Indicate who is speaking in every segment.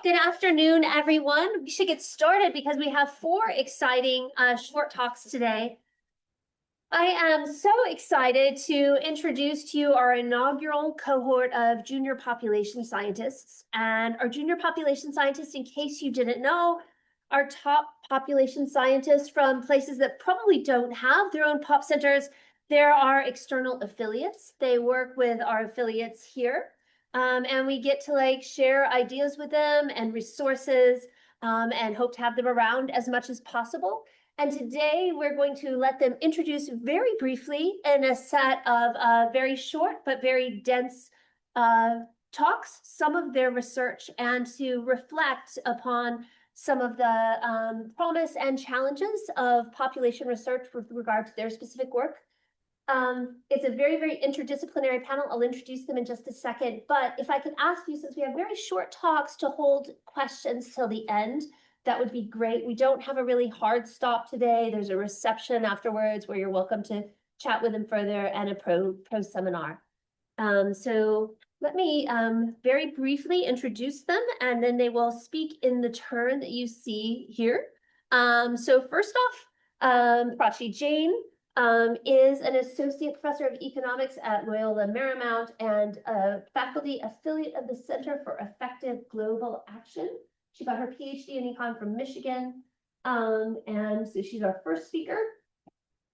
Speaker 1: Good afternoon, everyone. We should get started because we have four exciting short talks today. I am so excited to introduce to you our inaugural cohort of junior population scientists. And our junior population scientists, in case you didn't know, are top population scientists from places that probably don't have their own pop centers. There are external affiliates. They work with our affiliates here. And we get to share ideas with them and resources and hope to have them around as much as possible. And today we're going to let them introduce very briefly in a set of very short but very dense talks, some of their research, and to reflect upon some of the promise and challenges of population research with regard to their specific work. It's a very, very interdisciplinary panel. I'll introduce them in just a second. But if I could ask you, since we have very short talks, to hold questions till the end, that would be great. We don't have a really hard stop today. There's a reception afterwards where you're welcome to chat with them further, and a pro seminar. So let me very briefly introduce them, and then they will speak in the turn that you see here. So first off, Prachi Jain is an associate professor of economics at Loyola Marymount and a faculty affiliate of the Center for Effective Global Action. She got her PhD in econ from Michigan. And so she's our first speaker.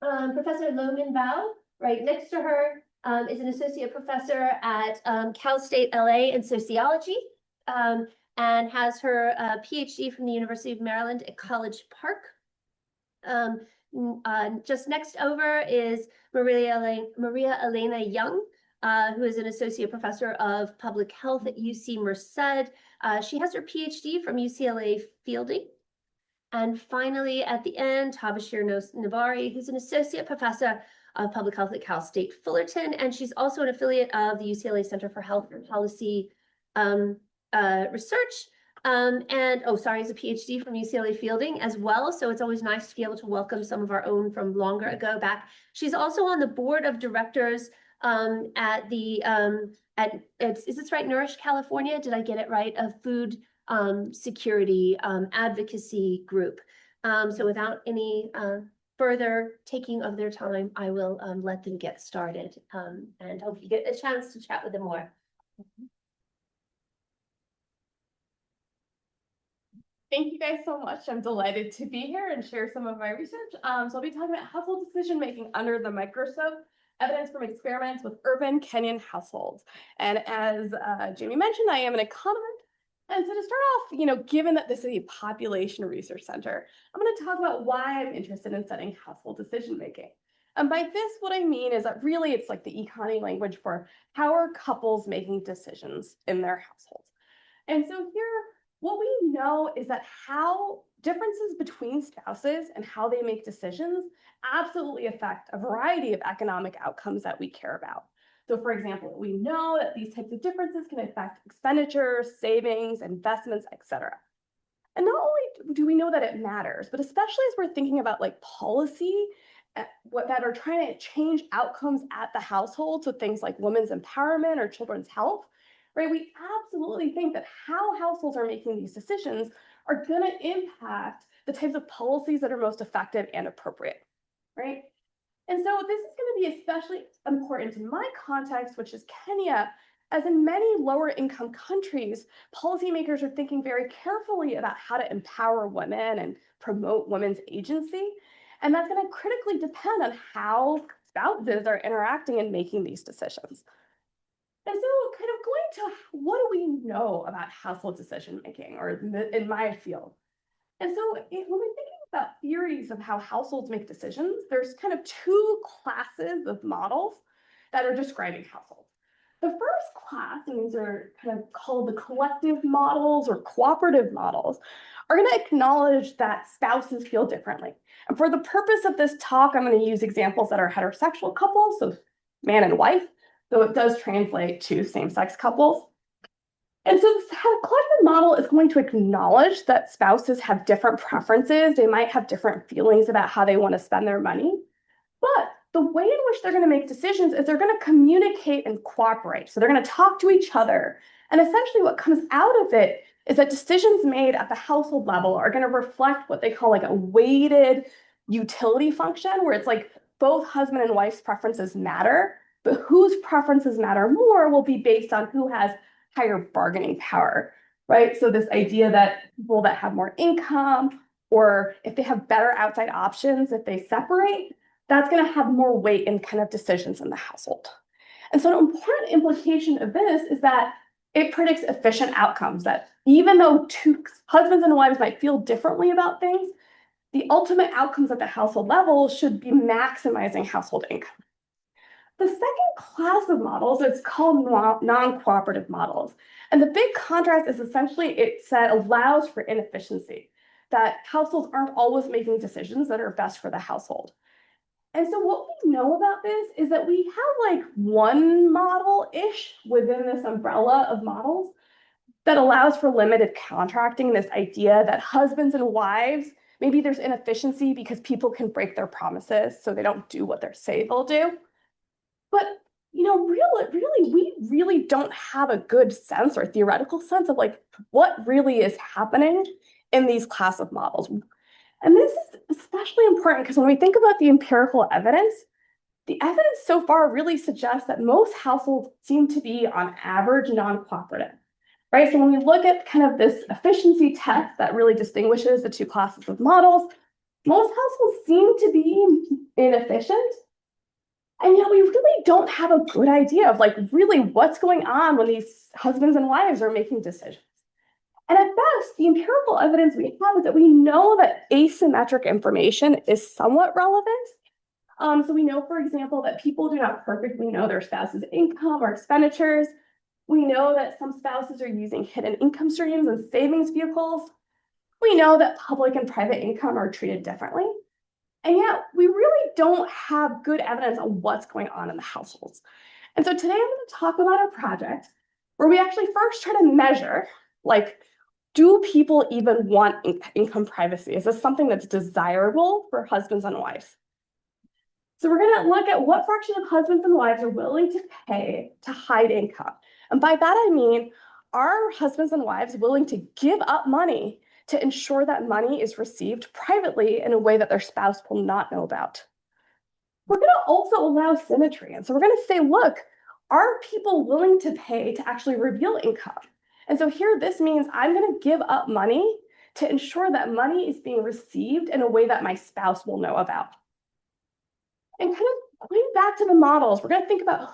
Speaker 1: Professor Luoman, right next to her, is an associate professor at Cal State LA in sociology, and has her PhD from the University of Maryland at College Park. Just next over is Maria-Elena Young, who is an associate professor of public health at UC Merced. She has her PhD from UCLA Fielding. And finally, at the end, Tabashir Nobari, who's an associate professor of public health at Cal State Fullerton, and she's also an affiliate of the UCLA Center for Health and Policy Research. Is a PhD from UCLA Fielding as well. So it's always nice to be able to welcome some of our own from longer ago back. She's also on the board of directors at the, is this right, Nourish California? Did I get it right? A food security advocacy group. So without any further taking of their time, I will let them get started and hope you get a chance to chat with them more.
Speaker 2: Thank you guys so much. I'm delighted to be here and share some of my research. So I'll be talking about household decision-making under the microscope, evidence from experiments with urban Kenyan households. And as Jamie mentioned, I am an economist. And so to start off, given that this is a population research center, I'm going to talk about why I'm interested in studying household decision-making. And by this, what I mean is that really it's like the econ language for how are couples making decisions in their households. And so here, what we know is that how differences between spouses and how they make decisions absolutely affect a variety of economic outcomes that we care about. So for example, we know that these types of differences can affect expenditures, savings, investments, etc. And not only do we know that it matters, but especially as we're thinking about policy that are trying to change outcomes at the household, so things like women's empowerment or children's health, right? We absolutely think that how households are making these decisions are going to impact the types of policies that are most effective and appropriate, right? And so this is going to be especially important in my context, which is Kenya, as in many lower income countries, policymakers are thinking very carefully about how to empower women and promote women's agency. And that's going to critically depend on how spouses are interacting and making these decisions. And so kind of going to what do we know about household decision making, or in my field? And so when we're thinking about theories of how households make decisions, there's kind of two classes of models that are describing households. The first class, and these are kind of called the collective models or cooperative models, are going to acknowledge that spouses feel differently. And for the purpose of this talk, I'm going to use examples that are heterosexual couples, so man and wife, though it does translate to same-sex couples. And so this collective model is going to acknowledge that spouses have different preferences. They might have different feelings about how they want to spend their money. But the way in which they're going to make decisions is they're going to communicate and cooperate. So they're going to talk to each other. And essentially what comes out of it is that decisions made at the household level are going to reflect what they call like a weighted utility function, where it's like both husband and wife's preferences matter, but whose preferences matter more will be based on who has higher bargaining power, right? So this idea that people that have more income, or if they have better outside options, if they separate, that's going to have more weight in kind of decisions in the household. And so an important implication of this is that it predicts efficient outcomes, that even though two husbands and wives might feel differently about things, the ultimate outcomes at the household level should be maximizing household income. The second class of models is called non-cooperative models. And the big contrast is essentially it allows for inefficiency, that households aren't always making decisions that are best for the household. And so what we know about this is that we have like one model-ish within this umbrella of models that allows for limited contracting, this idea that husbands and wives, maybe there's inefficiency because people can break their promises, so they don't do what they say they'll do. But we really don't have a good sense or theoretical sense of like what really is happening in these class of models. And this is especially important because when we think about the empirical evidence, the evidence so far really suggests that most households seem to be on average non-cooperative, right? So when we look at kind of this efficiency test that really distinguishes the two classes of models, most households seem to be inefficient. And yet we really don't have a good idea of like really what's going on when these husbands and wives are making decisions. And at best, the empirical evidence we have is that we know that asymmetric information is somewhat relevant. So we know, for example, that people do not perfectly know their spouse's income or expenditures. We know that some spouses are using hidden income streams and savings vehicles. We know that public and private income are treated differently. And yet we really don't have good evidence on what's going on in the households. And so today I'm going to talk about a project where we actually first try to measure, like, do people even want income privacy? Is this something that's desirable for husbands and wives? So we're going to look at what fraction of husbands and wives are willing to pay to hide income. And by that, I mean, are husbands and wives willing to give up money to ensure that money is received privately in a way that their spouse will not know about? We're going to also allow symmetry. And so we're going to say, look, are people willing to pay to actually reveal income? And so here, this means I'm going to give up money to ensure that money is being received in a way that my spouse will know about. And kind of going back to the models, we're going to think about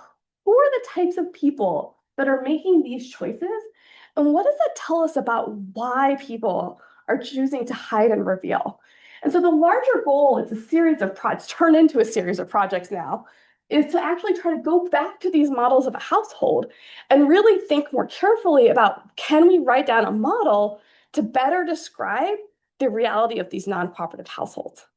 Speaker 2: who are the types of people that are making these choices, and what does that tell us about why people are choosing to hide and reveal? And so the larger goal, it's a series of projects, turned into a series of projects now, is to actually try to go back to these models of a household and really think more carefully about, can we write down a model to better describe the reality of these non-cooperative households?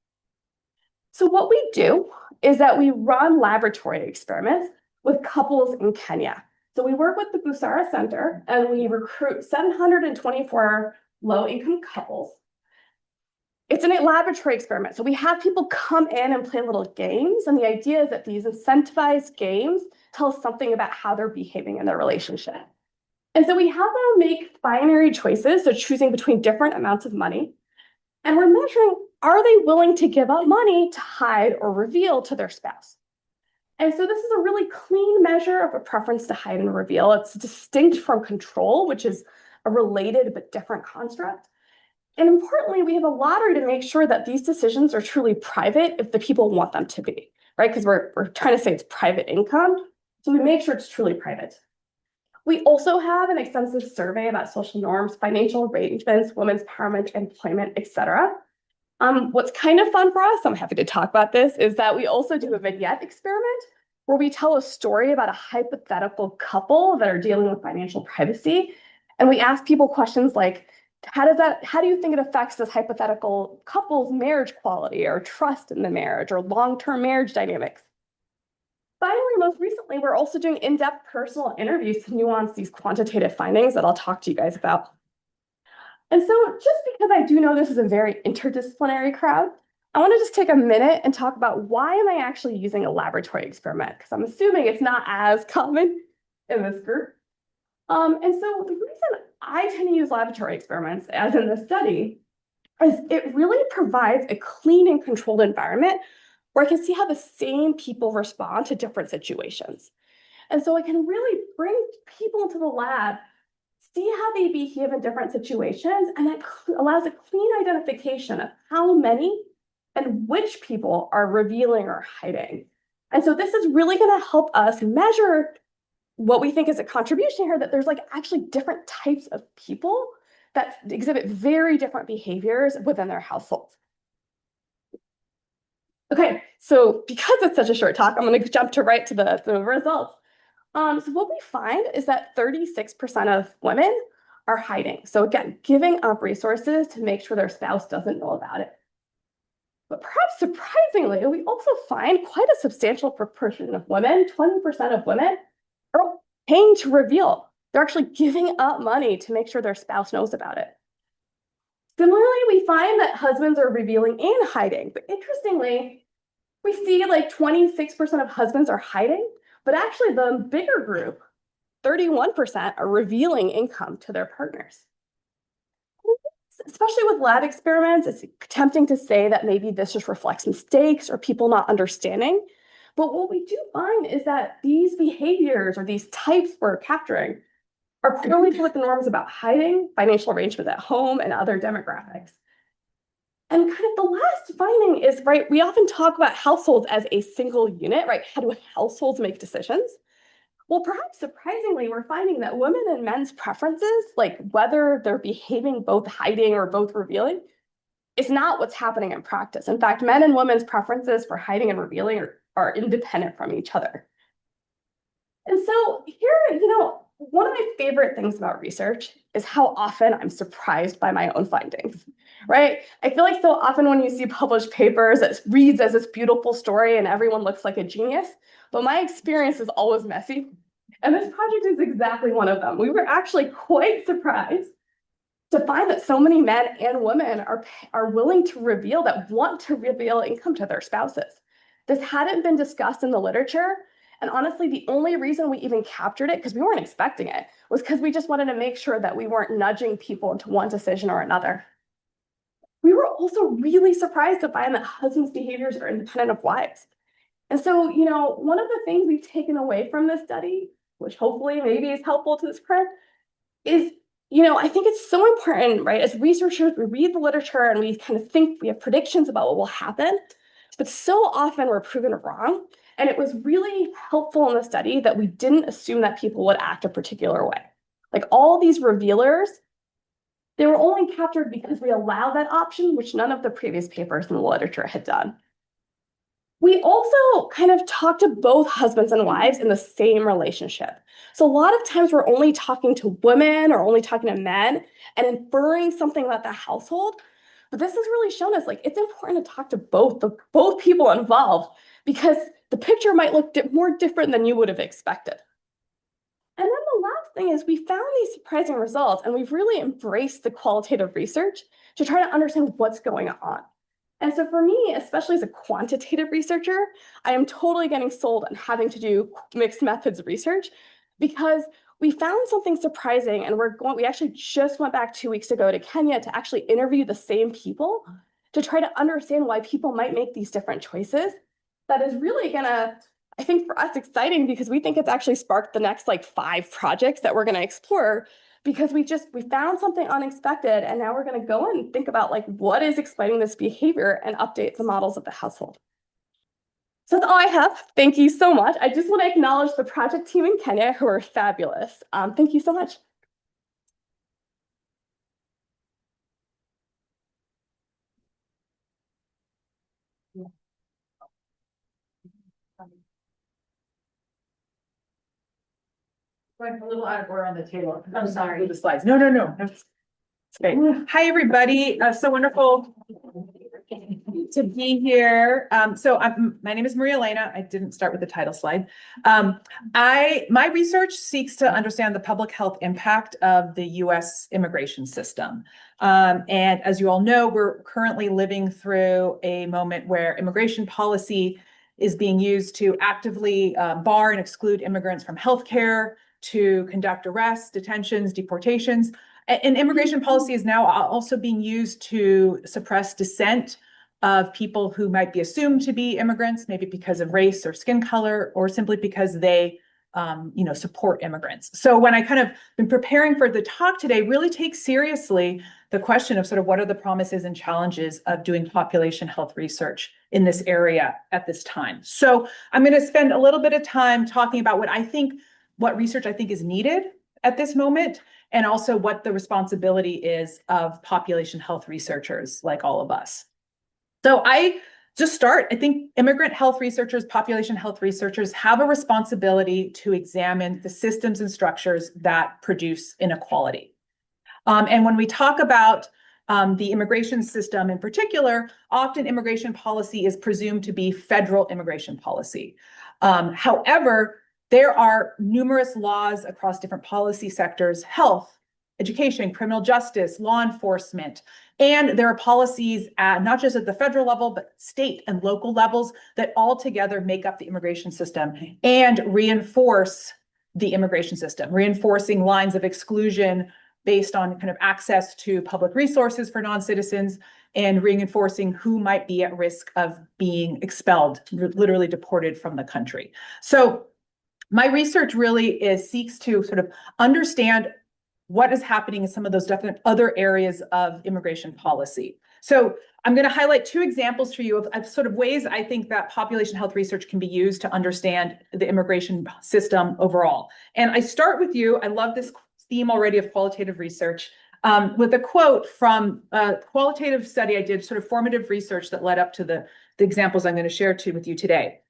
Speaker 2: So what we do is that we run laboratory experiments with couples in Kenya. So we work with the Busara Center and we recruit 724 low-income couples. It's a laboratory experiment. So we have people come in and play little games. And the idea is that these incentivized games tell us something about how they're behaving in their relationship. And so we have them make binary choices, so choosing between different amounts of money. And we're measuring, are they willing to give up money to hide or reveal to their spouse? And so this is a really clean measure of a preference to hide and reveal. It's distinct from control, which is a related but different construct. And importantly, we have a lottery to make sure that these decisions are truly private if the people want them to be, right? Because we're trying to say it's private income. So we make sure it's truly private. We also have an extensive survey about social norms, financial arrangements, women's empowerment, employment, et cetera. What's kind of fun for us, I'm happy to talk about this, is that we also do a vignette experiment where we tell a story about a hypothetical couple that are dealing with financial privacy. And we ask people questions like, how do you think it affects this hypothetical couple's marriage quality or trust in the marriage or long-term marriage dynamics? Finally, most recently, we're also doing in-depth personal interviews to nuance these quantitative findings that I'll talk to you guys about. And so just because I do know this is a very interdisciplinary crowd, I want to just take a minute and talk about why am I actually using a laboratory experiment? Because I'm assuming it's not as common in this group. And so the reason I tend to use laboratory experiments, as in this study, is it really provides a clean and controlled environment where I can see how the same people respond to different situations. And so I can really bring people into the lab, see how they behave in different situations, and that allows a clean identification of how many and which people are revealing or hiding. And so this is really going to help us measure what we think is a contribution here, that there's like actually different types of people that exhibit very different behaviors within their households. Okay, so because it's such a short talk, I'm going to jump right to the results. So what we find is that 36% of women are hiding. So again, giving up resources to make sure their spouse doesn't know about it. But perhaps surprisingly, we also find quite a substantial proportion of women, 20% of women, are paying to reveal. They're actually giving up money to make sure their spouse knows about it. Similarly, we find that husbands are revealing and hiding. But interestingly, we see like 26% of husbands are hiding, but actually the bigger group, 31%, are revealing income to their partners. Especially with lab experiments, it's tempting to say that maybe this just reflects mistakes or people not understanding. But what we do find is that these behaviors or these types we're capturing are purely to what the norms about hiding, financial arrangements at home, and other demographics. And kind of the last finding is, right, we often talk about households as a single unit, right? How do households make decisions? Well, perhaps surprisingly, we're finding that women and men's preferences, like whether they're behaving both hiding or both revealing, is not what's happening in practice. In fact, men and women's preferences for hiding and revealing are independent from each other. And so here, one of my favorite things about research is how often I'm surprised by my own findings, right? I feel like so often when you see published papers, it reads as this beautiful story and everyone looks like a genius, but my experience is always messy. And this project is exactly one of them. We were actually quite surprised to find that so many men and women are willing to reveal, that want to reveal income to their spouses. This hadn't been discussed in the literature. And honestly, the only reason we even captured it, because we weren't expecting it, was because we just wanted to make sure that we weren't nudging people into one decision or another. We were also really surprised to find that husbands' behaviors are independent of wives. And so, one of the things we've taken away from this study, which hopefully maybe is helpful to this print, is, I think it's so important, right? As researchers, we read the literature and we kind of think we have predictions about what will happen, but so often we're proven wrong. And it was really helpful in the study that we didn't assume that people would act a particular way. Like all these revealers, they were only captured because we allowed that option, which none of the previous papers in the literature had done. We also kind of talk to both husbands and wives in the same relationship. So a lot of times we're only talking to women or only talking to men and inferring something about the household. But this has really shown us, like, it's important to talk to both people involved, because the picture might look more different than you would have expected. And then the last thing is we found these surprising results, and we've really embraced the qualitative research to try to understand what's going on. And so for me, especially as a quantitative researcher, I am totally getting sold on having to do mixed methods research, because we found something surprising, and we actually just went back 2 weeks ago to Kenya to actually interview the same people to try to understand why people might make these different choices. That is really gonna, I think, for us, exciting, because we think it's actually sparked the next like 5 projects that we're gonna explore, because we found something unexpected, and now we're going to go and think about like what is explaining this behavior and update the models of the household. So that's all I have. Thank you so much. I just want to acknowledge the project team in Kenya, who are fabulous. Thank you so much.
Speaker 3: Going a little out of order on the table.
Speaker 1: I'm sorry.
Speaker 3: Move the slides. No. It's great. Hi, everybody. So wonderful to be here. My name is Maria-Elena. I didn't start with the title slide. My research seeks to understand the public health impact of the US immigration system. And as you all know, we're currently living through a moment where immigration policy is being used to actively bar and exclude immigrants from healthcare, to conduct arrests, detentions, deportations. And immigration policy is now also being used to suppress dissent of people who might be assumed to be immigrants, maybe because of race or skin color, or simply because they support immigrants. So when I kind of been preparing for the talk today, really take seriously the question of sort of what are the promises and challenges of doing population health research in this area at this time. So I'm going to spend a little bit of time talking about what research I think is needed at this moment, and also what the responsibility is of population health researchers like all of us. So I think immigrant health researchers, population health researchers have a responsibility to examine the systems and structures that produce inequality. And when we talk about the immigration system in particular, often immigration policy is presumed to be federal immigration policy. However, there are numerous laws across different policy sectors: health, education, criminal justice, law enforcement, and there are policies not just at the federal level, but state and local levels that all together make up the immigration system and reinforce the immigration system, reinforcing lines of exclusion based on kind of access to public resources for non-citizens, and reinforcing who might be at risk of being expelled, literally deported from the country. So my research really seeks to sort of understand what is happening in some of those different other areas of immigration policy. So I'm going to highlight two examples for you of sort of ways I think that population health research can be used to understand the immigration system overall. And I start with you. I love this theme already of qualitative research, with a quote from a qualitative study I did, sort of formative research that led up to the examples I'm going to share with you today.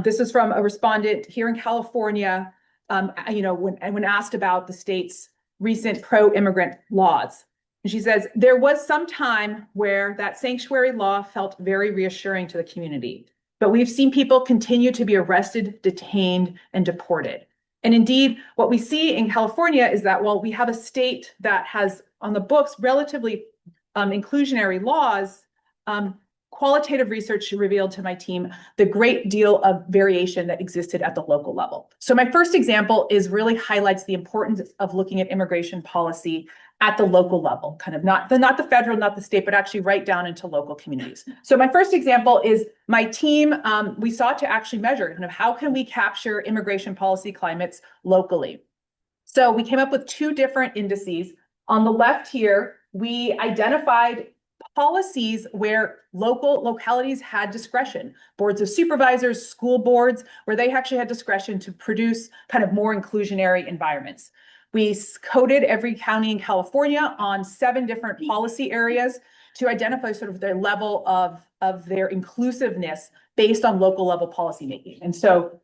Speaker 3: This is from a respondent here in California, when asked about the state's recent pro-immigrant laws. And she says, "There was some time where that sanctuary law felt very reassuring to the community, but we've seen people continue to be arrested, detained, and deported. And indeed, what we see in California is that while we have a state that has on the books relatively inclusionary laws, qualitative research revealed to my team the great deal of variation that existed at the local level." So my first example really highlights the importance of looking at immigration policy at the local level, kind of not the federal, not the state, but actually right down into local communities. So my first example is my team, we sought to actually measure kind of how can we capture immigration policy climates locally. So we came up with two different indices. On the left here, we identified policies where localities had discretion, boards of supervisors, school boards, where they actually had discretion to produce kind of more inclusionary environments. We coded every county in California on 7 different policy areas to identify sort of their level of their inclusiveness based on local level policymaking. And so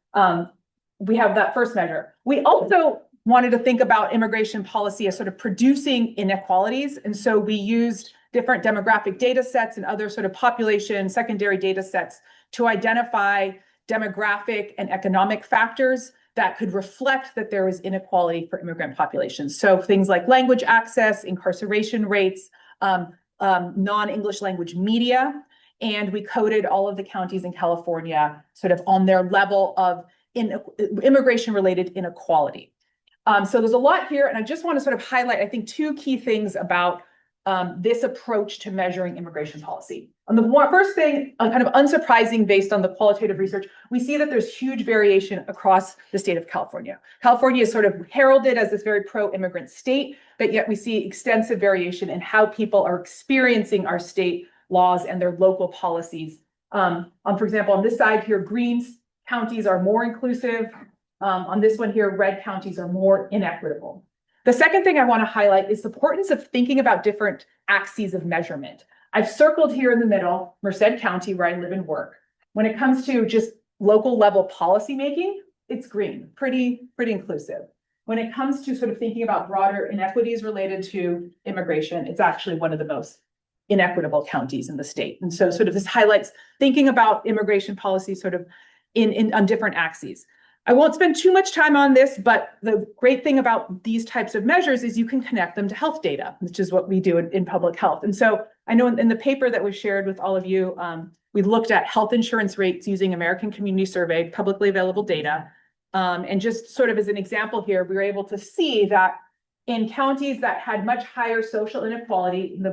Speaker 3: we have that first measure. We also wanted to think about immigration policy as sort of producing inequalities. And so we used different demographic data sets and other sort of population secondary data sets to identify demographic and economic factors that could reflect that there was inequality for immigrant populations. So things like language access, incarceration rates, non-English language media, and we coded all of the counties in California sort of on their level of immigration-related inequality. So there's a lot here, and I just want to sort of highlight, I think, 2 key things about this approach to measuring immigration policy. On the first thing, kind of unsurprising based on the qualitative research, we see that there's huge variation across the state of California. California is sort of heralded as this very pro-immigrant state, but yet we see extensive variation in how people are experiencing our state laws and their local policies. For example, on this side here, green counties are more inclusive. On this one here, red counties are more inequitable. The second thing I want to highlight is the importance of thinking about different axes of measurement. I've circled here in the middle, Merced County, where I live and work. When it comes to just local level policy making, it's green, pretty inclusive. When it comes to sort of thinking about broader inequities related to immigration, it's actually one of the most inequitable counties in the state. And so sort of this highlights thinking about immigration policy sort of on different axes. I won't spend too much time on this, but the great thing about these types of measures is you can connect them to health data, which is what we do in public health. And so I know in the paper that was shared with all of you, we looked at health insurance rates using American Community Survey, publicly available data. And just sort of as an example here, we were able to see that in counties that had much higher social inequality, the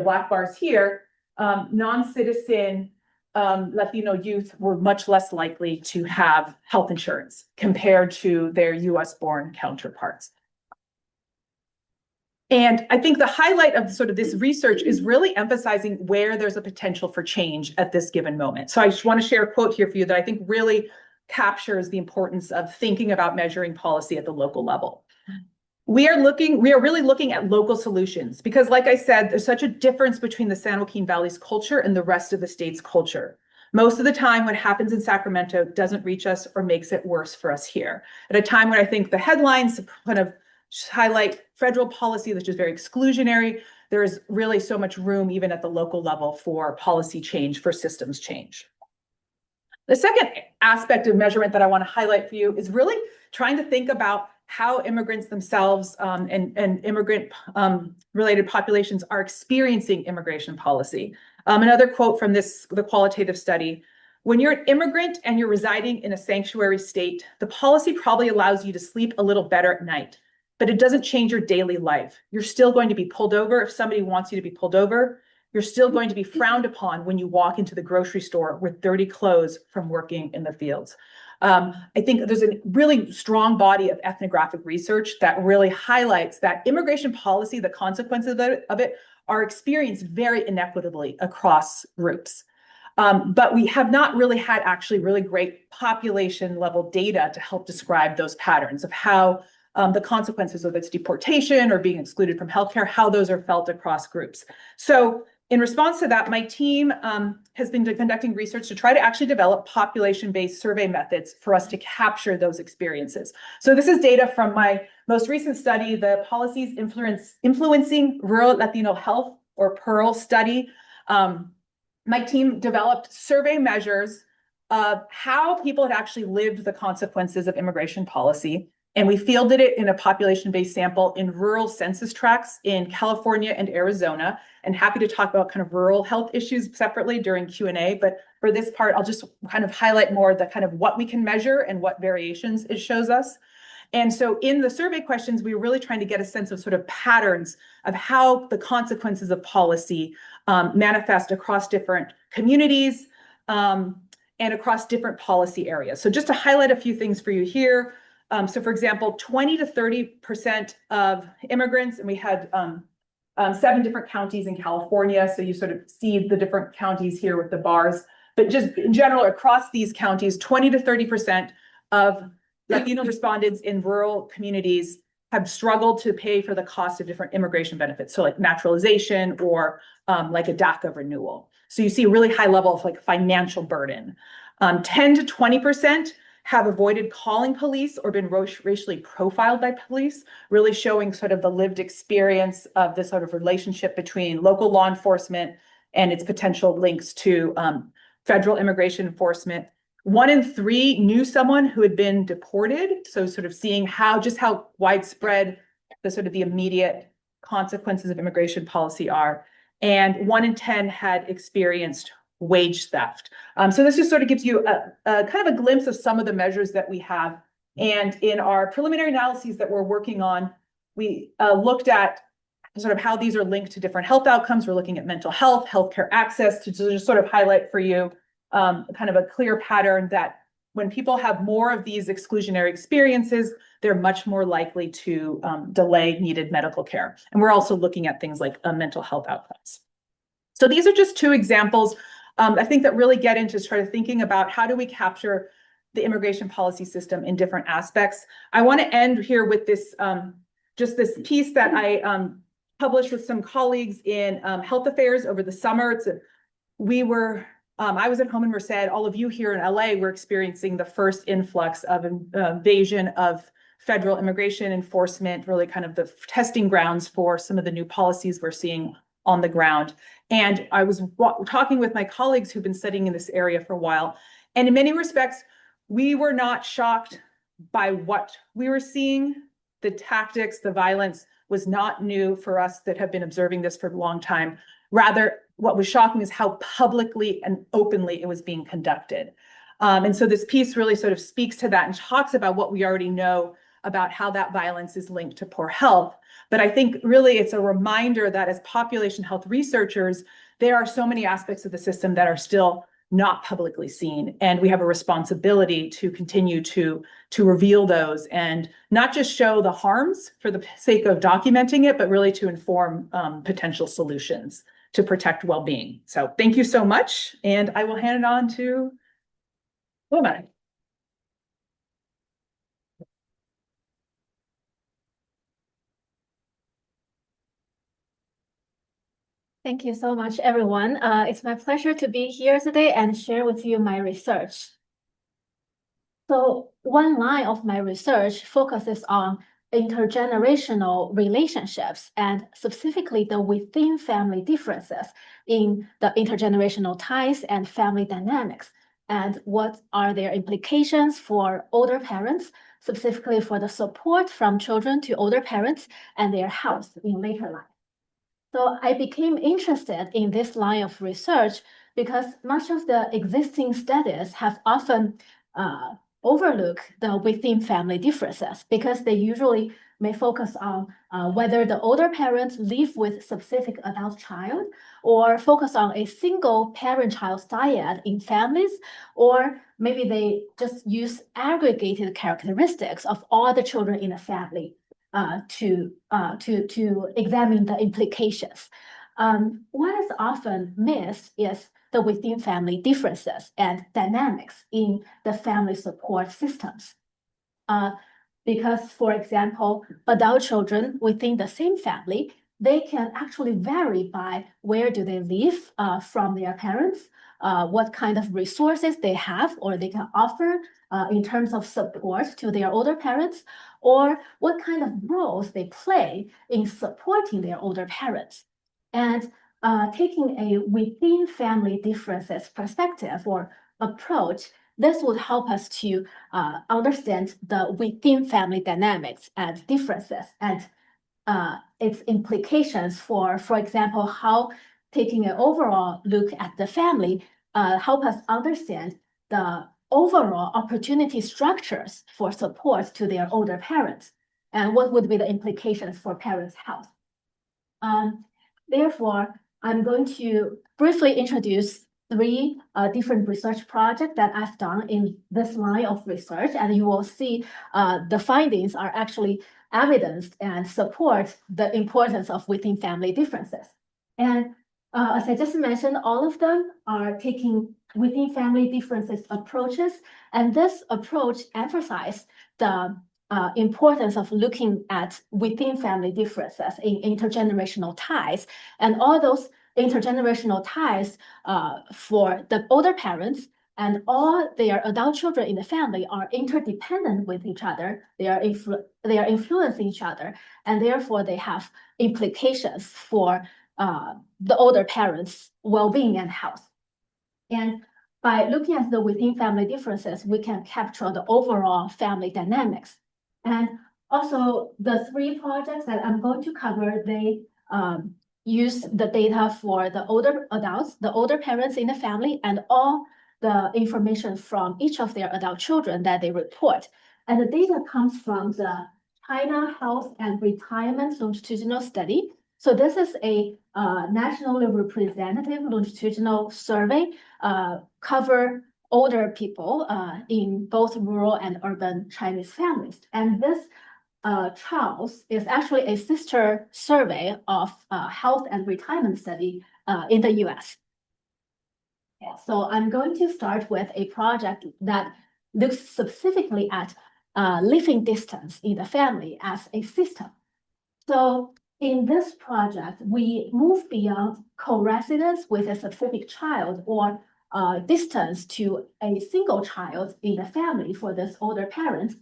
Speaker 3: black bars here, non-citizen Latino youth were much less likely to have health insurance compared to their US-born counterparts. And I think the highlight of sort of this research is really emphasizing where there's a potential for change at this given moment. So I just want to share a quote here for you that I think really captures the importance of thinking about measuring policy at the local level. We are really looking at local solutions because, like I said, there's such a difference between the San Joaquin Valley's culture and the rest of the state's culture. Most of the time, what happens in Sacramento doesn't reach us or makes it worse for us here. At a time when I think the headlines kind of highlight federal policy, which is very exclusionary, there is really so much room, even at the local level, for policy change, for systems change. The second aspect of measurement that I want to highlight for you is really trying to think about how immigrants themselves and immigrant related populations are experiencing immigration policy. Another quote from the qualitative study: when you're an immigrant and you're residing in a sanctuary state, the policy probably allows you to sleep a little better at night, but it doesn't change your daily life. You're still going to be pulled over if somebody wants you to be pulled over. You're still going to be frowned upon when you walk into the grocery store with dirty clothes from working in the fields. I think there's a really strong body of ethnographic research that really highlights that immigration policy, the consequences of it are experienced very inequitably across groups. But we have not really had actually really great population level data to help describe those patterns of how the consequences of its deportation or being excluded from healthcare, how those are felt across groups. So in response to that, my team has been conducting research to try to actually develop population-based survey methods for us to capture those experiences. So this is data from my most recent study, the Policies Influencing Rural Latino Health, or PEARL study. My team developed survey measures of how people had actually lived the consequences of immigration policy. And we fielded it in a population-based sample in rural census tracts in California and Arizona. And happy to talk about kind of rural health issues separately during Q&A. But for this part, I'll just kind of highlight more the kind of what we can measure and what variations it shows us. And so in the survey questions, we were really trying to get a sense of sort of patterns of how the consequences of policy manifest across different communities and across different policy areas. So just to highlight a few things for you here. So for example, 20 to 30% of immigrants, and we had 7 different counties in California. So you sort of see the different counties here with the bars, but just in general, across these counties, 20 to 30% of Latino respondents in rural communities have struggled to pay for the cost of different immigration benefits. So like naturalization or like a DACA renewal. So you see a really high level of like financial burden. 10 to 20% have avoided calling police or been racially profiled by police, really showing sort of the lived experience of this sort of relationship between local law enforcement and its potential links to federal immigration enforcement. 1 in 3 knew someone who had been deported. So sort of seeing how widespread the sort of the immediate consequences of immigration policy are. And 1 in 10 had experienced wage theft. So this just sort of gives you a kind of a glimpse of some of the measures that we have. And in our preliminary analyses that we're working on, we looked at sort of how these are linked to different health outcomes. We're looking at mental health, healthcare access, to just sort of highlight for you kind of a clear pattern that when people have more of these exclusionary experiences, they're much more likely to delay needed medical care. And we're also looking at things like mental health outcomes. So these are just 2 examples I think that really get into try to thinking about how do we capture the immigration policy system in different aspects. I want to end here with this, just this piece that I published with some colleagues in Health Affairs over the summer. I was at home in Merced. All of you here in LA were experiencing the first influx of invasion of federal immigration enforcement, really kind of the testing grounds for some of the new policies we're seeing on the ground. And I was talking with my colleagues who've been studying in this area for a while. And in many respects, we were not shocked by what we were seeing. The tactics, the violence was not new for us that have been observing this for a long time. Rather, what was shocking is how publicly and openly it was being conducted. And so this piece really sort of speaks to that and talks about what we already know about how that violence is linked to poor health. But I think really it's a reminder that as population health researchers, there are so many aspects of the system that are still not publicly seen. And we have a responsibility to continue to reveal those and not just show the harms for the sake of documenting it, but really to inform potential solutions to protect well-being. So thank you so much. And I will hand it on to Luoman.
Speaker 4: Thank you so much, everyone. It's my pleasure to be here today and share with you my research. So one line of my research focuses on intergenerational relationships and specifically the within family differences in the intergenerational ties and family dynamics, and what are their implications for older parents, specifically for the support from children to older parents and their health in later life. So I became interested in this line of research because much of the existing studies have often overlook the within family differences because they usually may focus on whether the older parents live with specific adult child or focus on a single parent-child dyad in families, or maybe they just use aggregated characteristics of all the children in a family to examine the implications. What is often missed is the within family differences and dynamics in the family support systems. Because, for example, adult children within the same family, they can actually vary by where do they live from their parents, what kind of resources they have or they can offer in terms of support to their older parents, or what kind of roles they play in supporting their older parents. And taking a within family differences perspective or approach, this would help us to understand the within family dynamics and differences and its implications for example, how taking an overall look at the family help us understand the overall opportunity structures for support to their older parents and what would be the implications for parents' health. Therefore, I'm going to briefly introduce three different research projects that I've done in this line of research, and you will see the findings are actually evidenced and support the importance of within family differences. And as I just mentioned, all of them are taking within family differences approaches, and this approach emphasizes the importance of looking at within family differences in intergenerational ties, and all those intergenerational ties for the older parents and all their adult children in the family are interdependent with each other. They are influencing each other, and therefore they have implications for the older parents' well-being and health. And by looking at the within family differences, we can capture the overall family dynamics. And also the three projects that I'm going to cover, they use the data for the older adults, the older parents in the family, and all the information from each of their adult children that they report. And the data comes from the China Health and Retirement Longitudinal Study. So this is a nationally representative longitudinal survey, cover older people in both rural and urban Chinese families. And this trials is actually a sister survey of health and retirement study in the US. Yeah, so I'm going to start with a project that looks specifically at living distance in the family as a system. So in this project, we move beyond co-residence with a specific child or distance to a single child in the family for this older parent.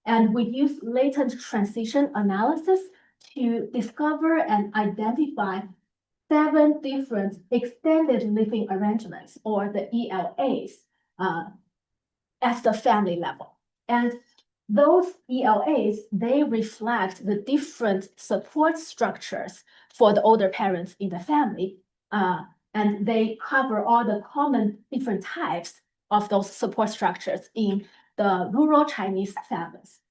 Speaker 4: And we use latent transition analysis to discover and identify 7 different extended living arrangements, or the ELAs, at the family level. And those ELAs, they reflect the different support structures for the older parents in the family, and they cover all the common different types of those support structures in the rural Chinese families.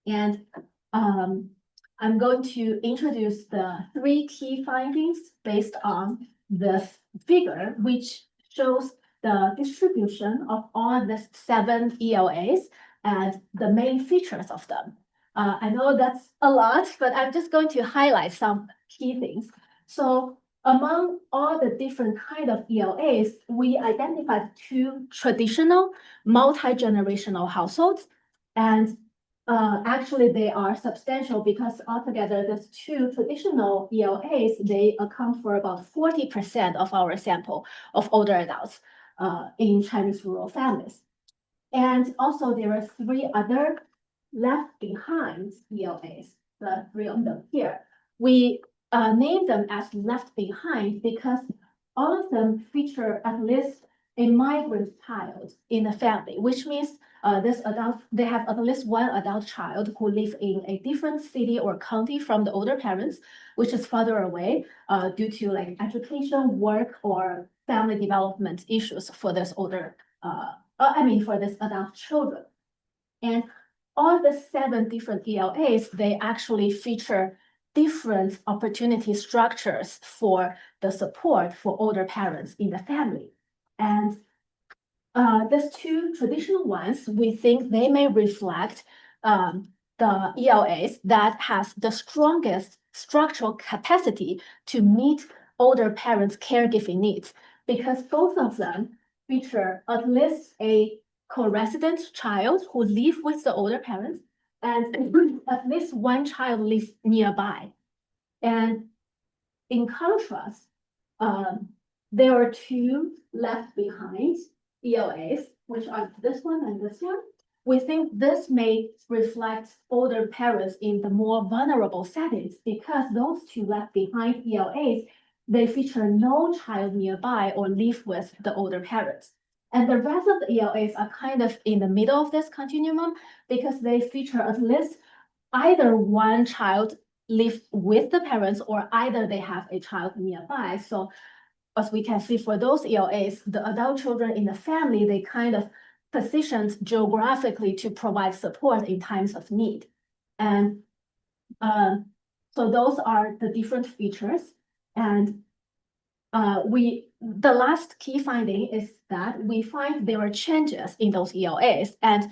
Speaker 4: And I'm going to introduce the 3 key findings based on this figure, which shows the distribution of all the 7 ELAs and the main features of them. I know that's a lot, but I'm just going to highlight some key things. So among all the different kind of ELAs, we identified 2 traditional multi-generational households, and actually they are substantial because altogether these 2 traditional ELAs, they account for about 40% of our sample of older adults in Chinese rural families. And also there are 3 other left behind ELAs, the 3 of them here. We name them as left behind because all of them feature at least a migrant child in the family, which means they have at least 1 adult child who live in a different city or county from the older parents, which is further away due to like education, work, or family development issues for this for this adult children. And all the 7 different ELAs, they actually feature different opportunity structures for the support for older parents in the family. And these 2 traditional ones, we think they may reflect the ELAs that has the strongest structural capacity to meet older parents' caregiving needs, because both of them feature at least a co-resident child who live with the older parents, and at least 1 child lives nearby. And in contrast, there are 2 left behind ELAs, which are this one and this one. We think this may reflect older parents in the more vulnerable settings because those 2 left behind ELAs, they feature no child nearby or live with the older parents. And the rest of the ELAs are kind of in the middle of this continuum because they feature at least either 1 child live with the parents or either they have a child nearby. So as we can see for those ELAs, the adult children in the family, they kind of positioned geographically to provide support in times of need. And so those are the different features. And the last key finding is that we find there are changes in those ELAs, and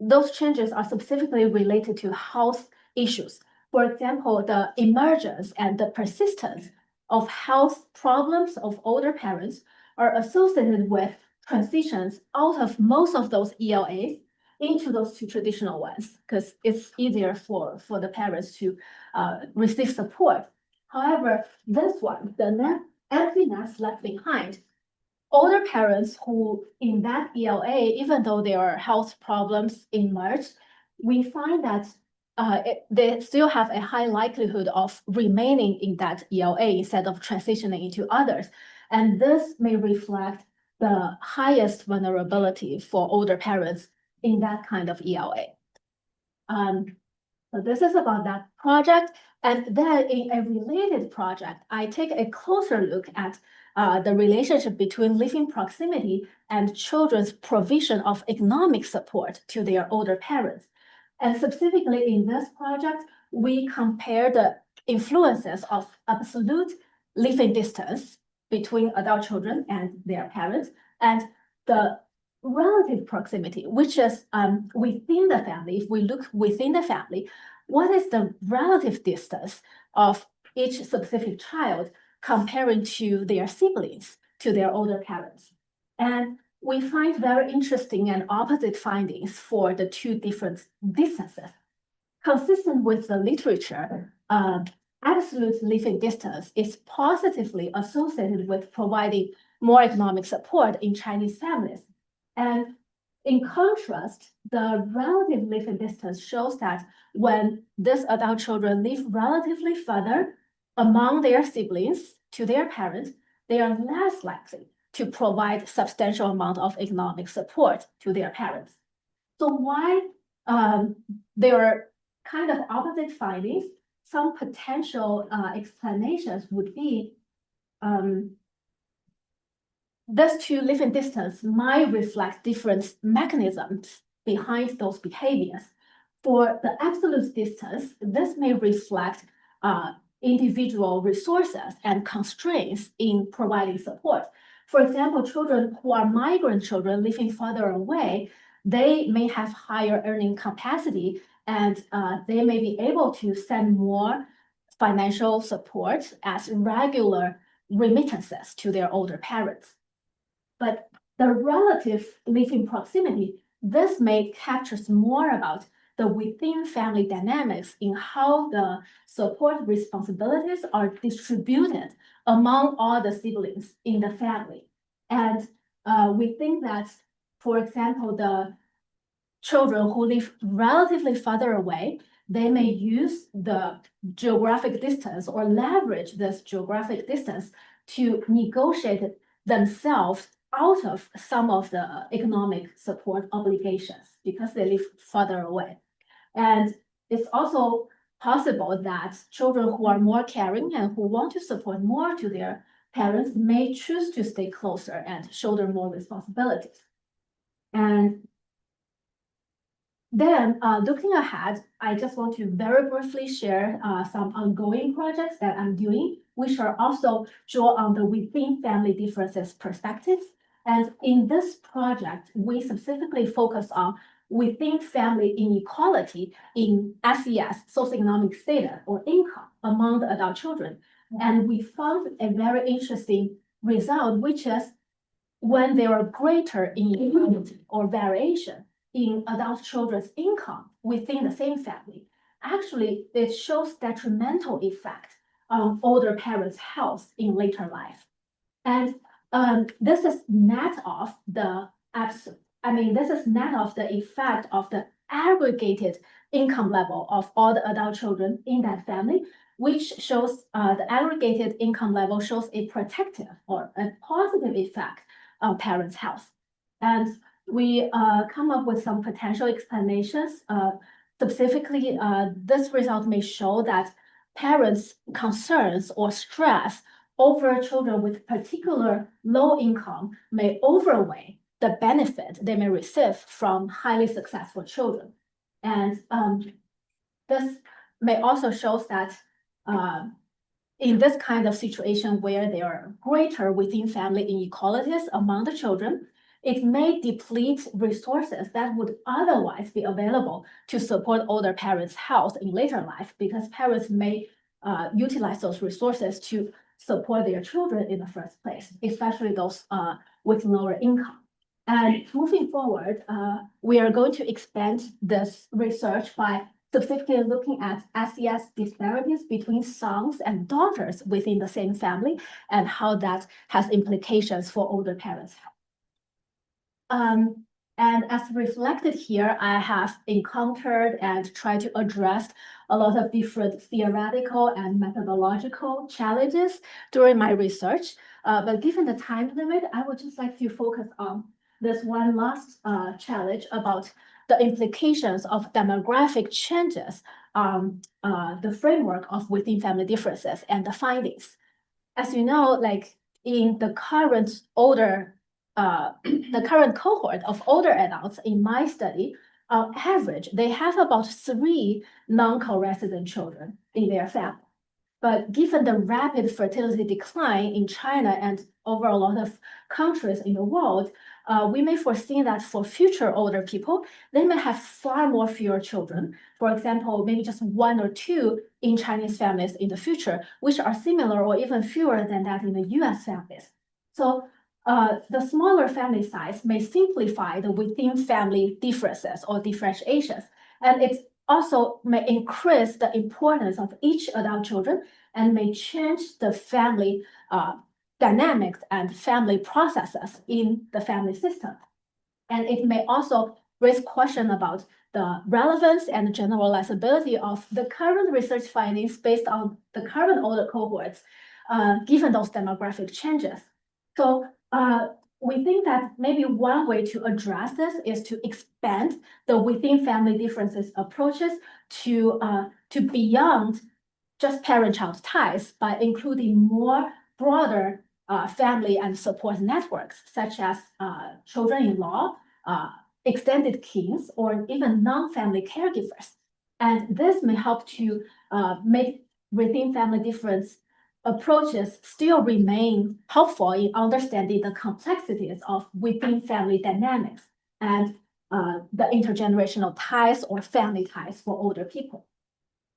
Speaker 4: those changes are specifically related to health issues. For example, the emergence and the persistence of health problems of older parents are associated with transitions out of most of those ELAs into those 2 traditional ones, because it's easier for the parents to receive support. However, this one, the empty nest left behind, older parents who in that ELA, even though their health problems emerged, we find that they still have a high likelihood of remaining in that ELA instead of transitioning into others. And this may reflect the highest vulnerability for older parents in that kind of ELA. So this is about that project. And then in a related project, I take a closer look at the relationship between living proximity and children's provision of economic support to their older parents. And specifically in this project, we compare the influences of absolute living distance between adult children and their parents and the relative proximity, which is within the family. If we look within the family, what is the relative distance of each specific child comparing to their siblings, to their older parents? And we find very interesting and opposite findings for the 2 different distances. Consistent with the literature, absolute living distance is positively associated with providing more economic support in Chinese families. And in contrast, the relative living distance shows that when these adult children live relatively further among their siblings to their parents, they are less likely to provide substantial amount of economic support to their parents. So why there are kind of opposite findings? Some potential explanations would be these two living distance might reflect different mechanisms behind those behaviors. For the absolute distance, this may reflect individual resources and constraints in providing support. For example, children who are migrant children living further away, they may have higher earning capacity and they may be able to send more financial support as regular remittances to their older parents. But the relative living proximity, this may captures more about the within family dynamics in how the support responsibilities are distributed among all the siblings in the family. And we think that, for example, the children who live relatively further away, they may use the geographic distance or leverage this geographic distance to negotiate themselves out of some of the economic support obligations because they live further away. And it's also possible that children who are more caring and who want to support more to their parents may choose to stay closer and shoulder more responsibilities. And then looking ahead, I just want to very briefly share some ongoing projects that I'm doing, which are also draw on the within family differences perspective. And in this project, we specifically focus on within family inequality in SES, socioeconomic status or income among the adult children. And we found a very interesting result, which is when there are greater inequality or variation in adult children's income within the same family, actually it shows detrimental effect on older parents' health in later life. And this is net of the effect of the aggregated income level of all the adult children in that family, which shows the aggregated income level shows a protective or a positive effect on parents' health. And we come up with some potential explanations. Specifically, this result may show that parents' concerns or stress over children with particular low income may outweigh the benefit they may receive from highly successful children. And this may also show that in this kind of situation where there are greater within family inequalities among the children, it may deplete resources that would otherwise be available to support older parents' health in later life, because parents may utilize those resources to support their children in the first place, especially those with lower income. And moving forward, we are going to expand this research by specifically looking at SES disparities between sons and daughters within the same family and how that has implications for older parents' health. And as reflected here, I have encountered and tried to address a lot of different theoretical and methodological challenges during my research. But given the time limit, I would just like to focus on this one last challenge about the implications of demographic changes on the framework of within family differences and the findings. As you know, like in the current the current cohort of older adults in my study, on average, they have about 3 non-co-resident children in their family. But given the rapid fertility decline in China and over a lot of countries in the world, we may foresee that for future older people, they may have fewer children. For example, maybe just 1 or 2 in Chinese families in the future, which are similar or even fewer than that in the US families. So the smaller family size may simplify the within family differences or differentiations. And it also may increase the importance of each adult children and may change the family dynamics and family processes in the family system. And it may also raise question about the relevance and generalizability of the current research findings based on the current older cohorts, given those demographic changes. So we think that maybe one way to address this is to expand the within family differences approaches to beyond just parent-child ties by including more broader family and support networks, such as children-in-law, extended kins, or even non-family caregivers. And this may help to make within family difference approaches still remain helpful in understanding the complexities of within family dynamics and the intergenerational ties or family ties for older people.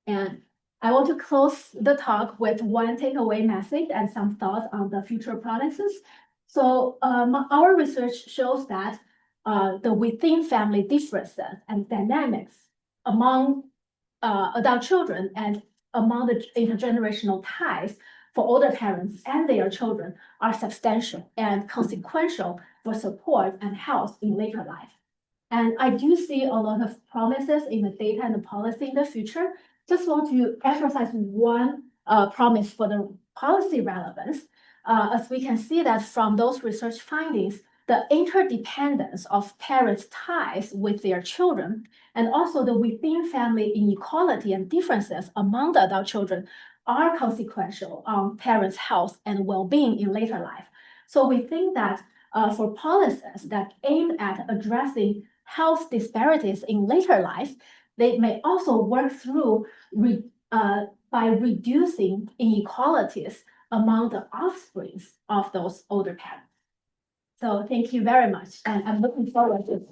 Speaker 4: And I want to close the talk with one takeaway message and some thoughts on the future practices. So our research shows that the within family differences and dynamics among adult children and among the intergenerational ties for older parents and their children are substantial and consequential for support and health in later life. And I do see a lot of promises in the data and the policy in the future. Just want to emphasize one promise for the policy relevance. As we can see that from those research findings, the interdependence of parents' ties with their children, and also the within family inequality and differences among the adult children are consequential on parents' health and well-being in later life. So we think that for policies that aim at addressing health disparities in later life, they may also work through by reducing inequalities among the offsprings of those older parents. So thank you very much, and I'm looking forward to it.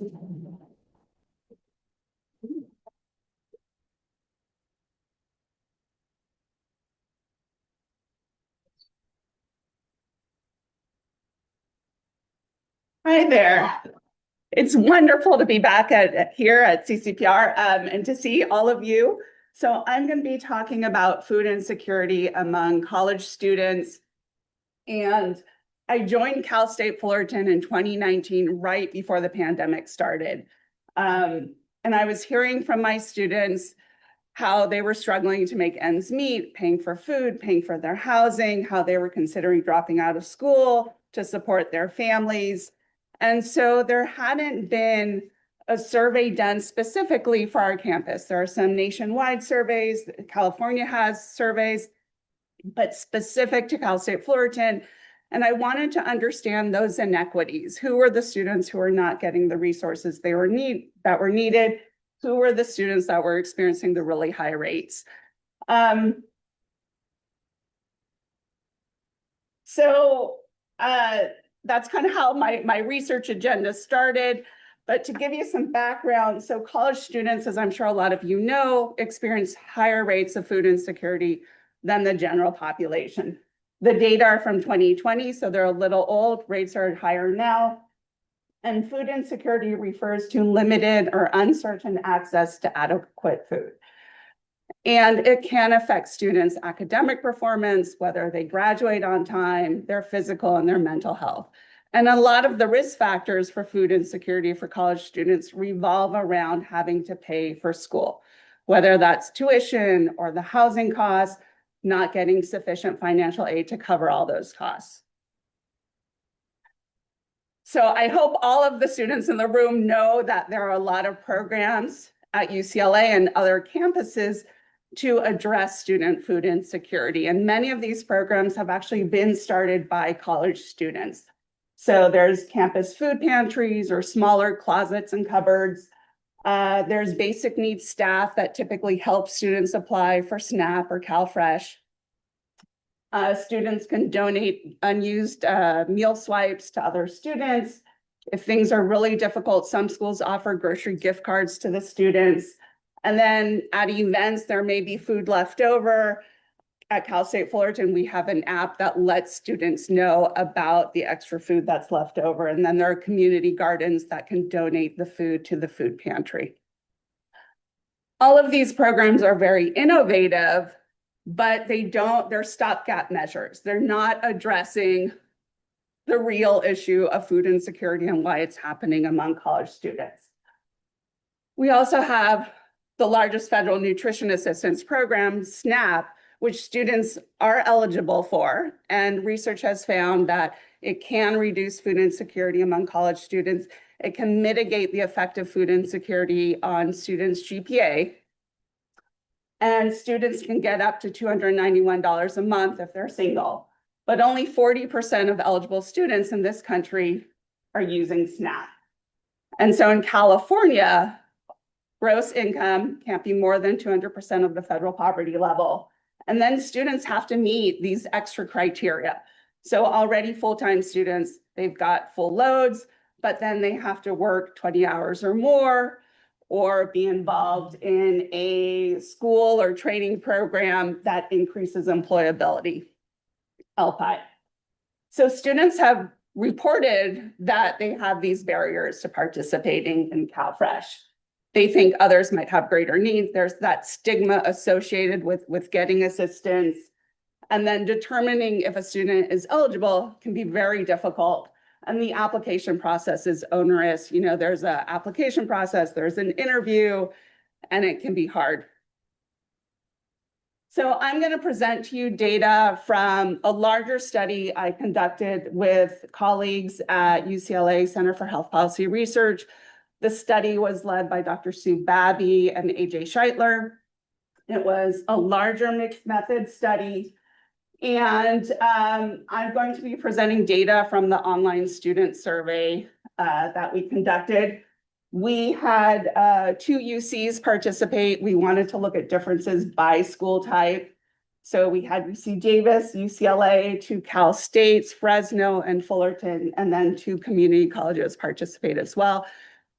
Speaker 5: Hi there. It's wonderful to be back here at CCPR and to see all of you. So I'm going to be talking about food insecurity among college students. And I joined Cal State Fullerton in 2019, right before the pandemic started. And I was hearing from my students how they were struggling to make ends meet, paying for food, paying for their housing, how they were considering dropping out of school to support their families. And so there hadn't been a survey done specifically for our campus. There are some nationwide surveys, California has surveys, but specific to Cal State Fullerton. And I wanted to understand those inequities. Who were the students who were not getting the resources that were needed? Who were the students that were experiencing the really high rates? That's kind of how my research agenda started. But to give you some background, so college students, as I'm sure a lot of you know, experience higher rates of food insecurity than the general population. The data are from 2020, so they're a little old. Rates are higher now. And food insecurity refers to limited or uncertain access to adequate food. And it can affect students' academic performance, whether they graduate on time, their physical and their mental health. And a lot of the risk factors for food insecurity for college students revolve around having to pay for school, whether that's tuition or the housing costs, not getting sufficient financial aid to cover all those costs. So I hope all of the students in the room know that there are a lot of programs at UCLA and other campuses to address student food insecurity. And many of these programs have actually been started by college students. So there's campus food pantries or smaller closets and cupboards. There's basic needs staff that typically help students apply for SNAP or CalFresh. Students can donate unused meal swipes to other students. If things are really difficult, some schools offer grocery gift cards to the students. And then at events, there may be food left over. At Cal State Fullerton, we have an app that lets students know about the extra food that's left over. And then there are community gardens that can donate the food to the food pantry. All of these programs are very innovative, but they're stopgap measures. They're not addressing the real issue of food insecurity and why it's happening among college students. We also have the largest federal nutrition assistance program, SNAP, which students are eligible for. And research has found that it can reduce food insecurity among college students. It can mitigate the effect of food insecurity on students' GPA. And students can get up to $291 a month if they're single. but only 40% of eligible students in this country are using SNAP. And so in California, gross income can't be more than 200% of the federal poverty level. And then students have to meet these extra criteria. So already full-time students, they've got full loads, but then they have to work 20 hours or more, or be involved in a school or training program that increases employability, LPI. So students have reported that they have these barriers to participating in CalFresh. They think others might have greater needs. There's that stigma associated with getting assistance. And then determining if a student is eligible can be very difficult. And the application process is onerous. You know, there's an application process, there's an interview, and it can be hard. So I'm going to present to you data from a larger study I conducted with colleagues at UCLA Center for Health Policy Research. The study was led by Dr. Sue Babby and AJ Scheitler. It was a larger mixed method study. And I'm going to be presenting data from the online student survey that we conducted. We had 2 UCs participate. We wanted to look at differences by school type. So we had UC Davis, UCLA, 2 Cal States, Fresno, and Fullerton, and then 2 community colleges participate as well.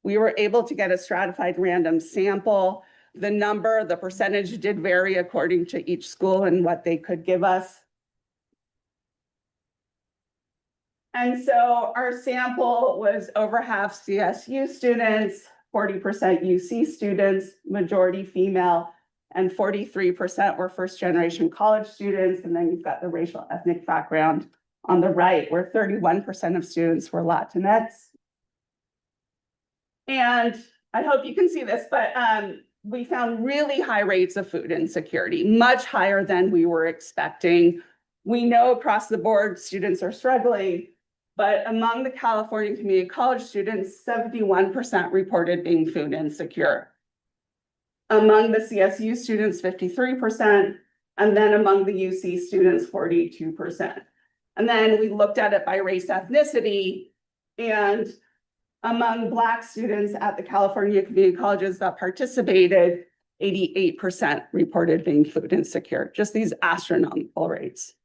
Speaker 5: We were able to get a stratified random sample. The percentage did vary according to each school and what they could give us. And so our sample was over half CSU students, 40% UC students, majority female, and 43% were first-generation college students. And then you've got the racial ethnic background on the right, where 31% of students were Latinx. And I hope you can see this, but we found really high rates of food insecurity, much higher than we were expecting. We know across the board students are struggling, but among the California community college students, 71% reported being food insecure. Among the CSU students, 53%, and then among the UC students, 42%. And then we looked at it by race ethnicity, and among Black students at the California community colleges that participated, 88% reported being food insecure, just these astronomical rates.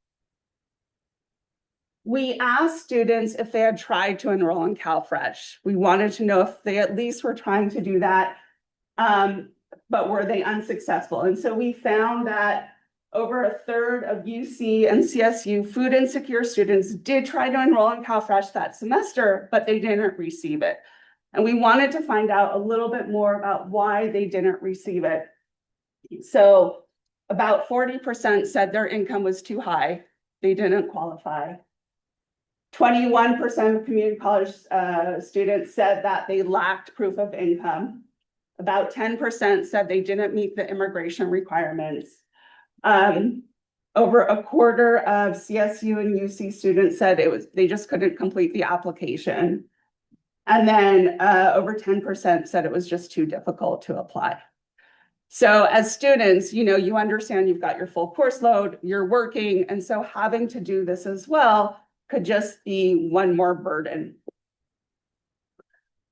Speaker 5: We asked students if they had tried to enroll in CalFresh. We wanted to know if they at least were trying to do that, but were they unsuccessful? And so we found that over a third of UC and CSU food insecure students did try to enroll in CalFresh that semester, but they didn't receive it. And we wanted to find out a little bit more about why they didn't receive it. So about 40% said their income was too high. They didn't qualify. 21% of community college students said that they lacked proof of income. About 10% said they didn't meet the immigration requirements. Over a quarter of CSU and UC students said they just couldn't complete the application. And then over 10% said it was just too difficult to apply. So as students, you know, you understand you've got your full course load, you're working, and so having to do this as well could just be one more burden.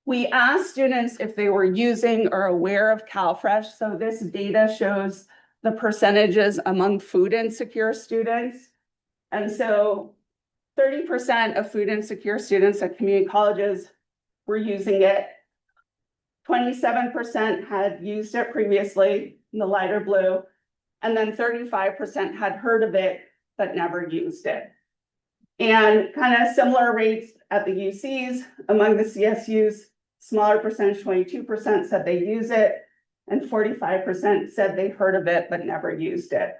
Speaker 5: We asked students if they were using or aware of CalFresh. So this data shows the percentages among food insecure students. And so 30% of food insecure students at community colleges were using it. 27% had used it previously in the lighter blue, and then 35% had heard of it, but never used it. And kind of similar rates at the UCs. Among the CSUs, smaller percentage, 22% said they use it, and 45% said they heard of it, but never used it.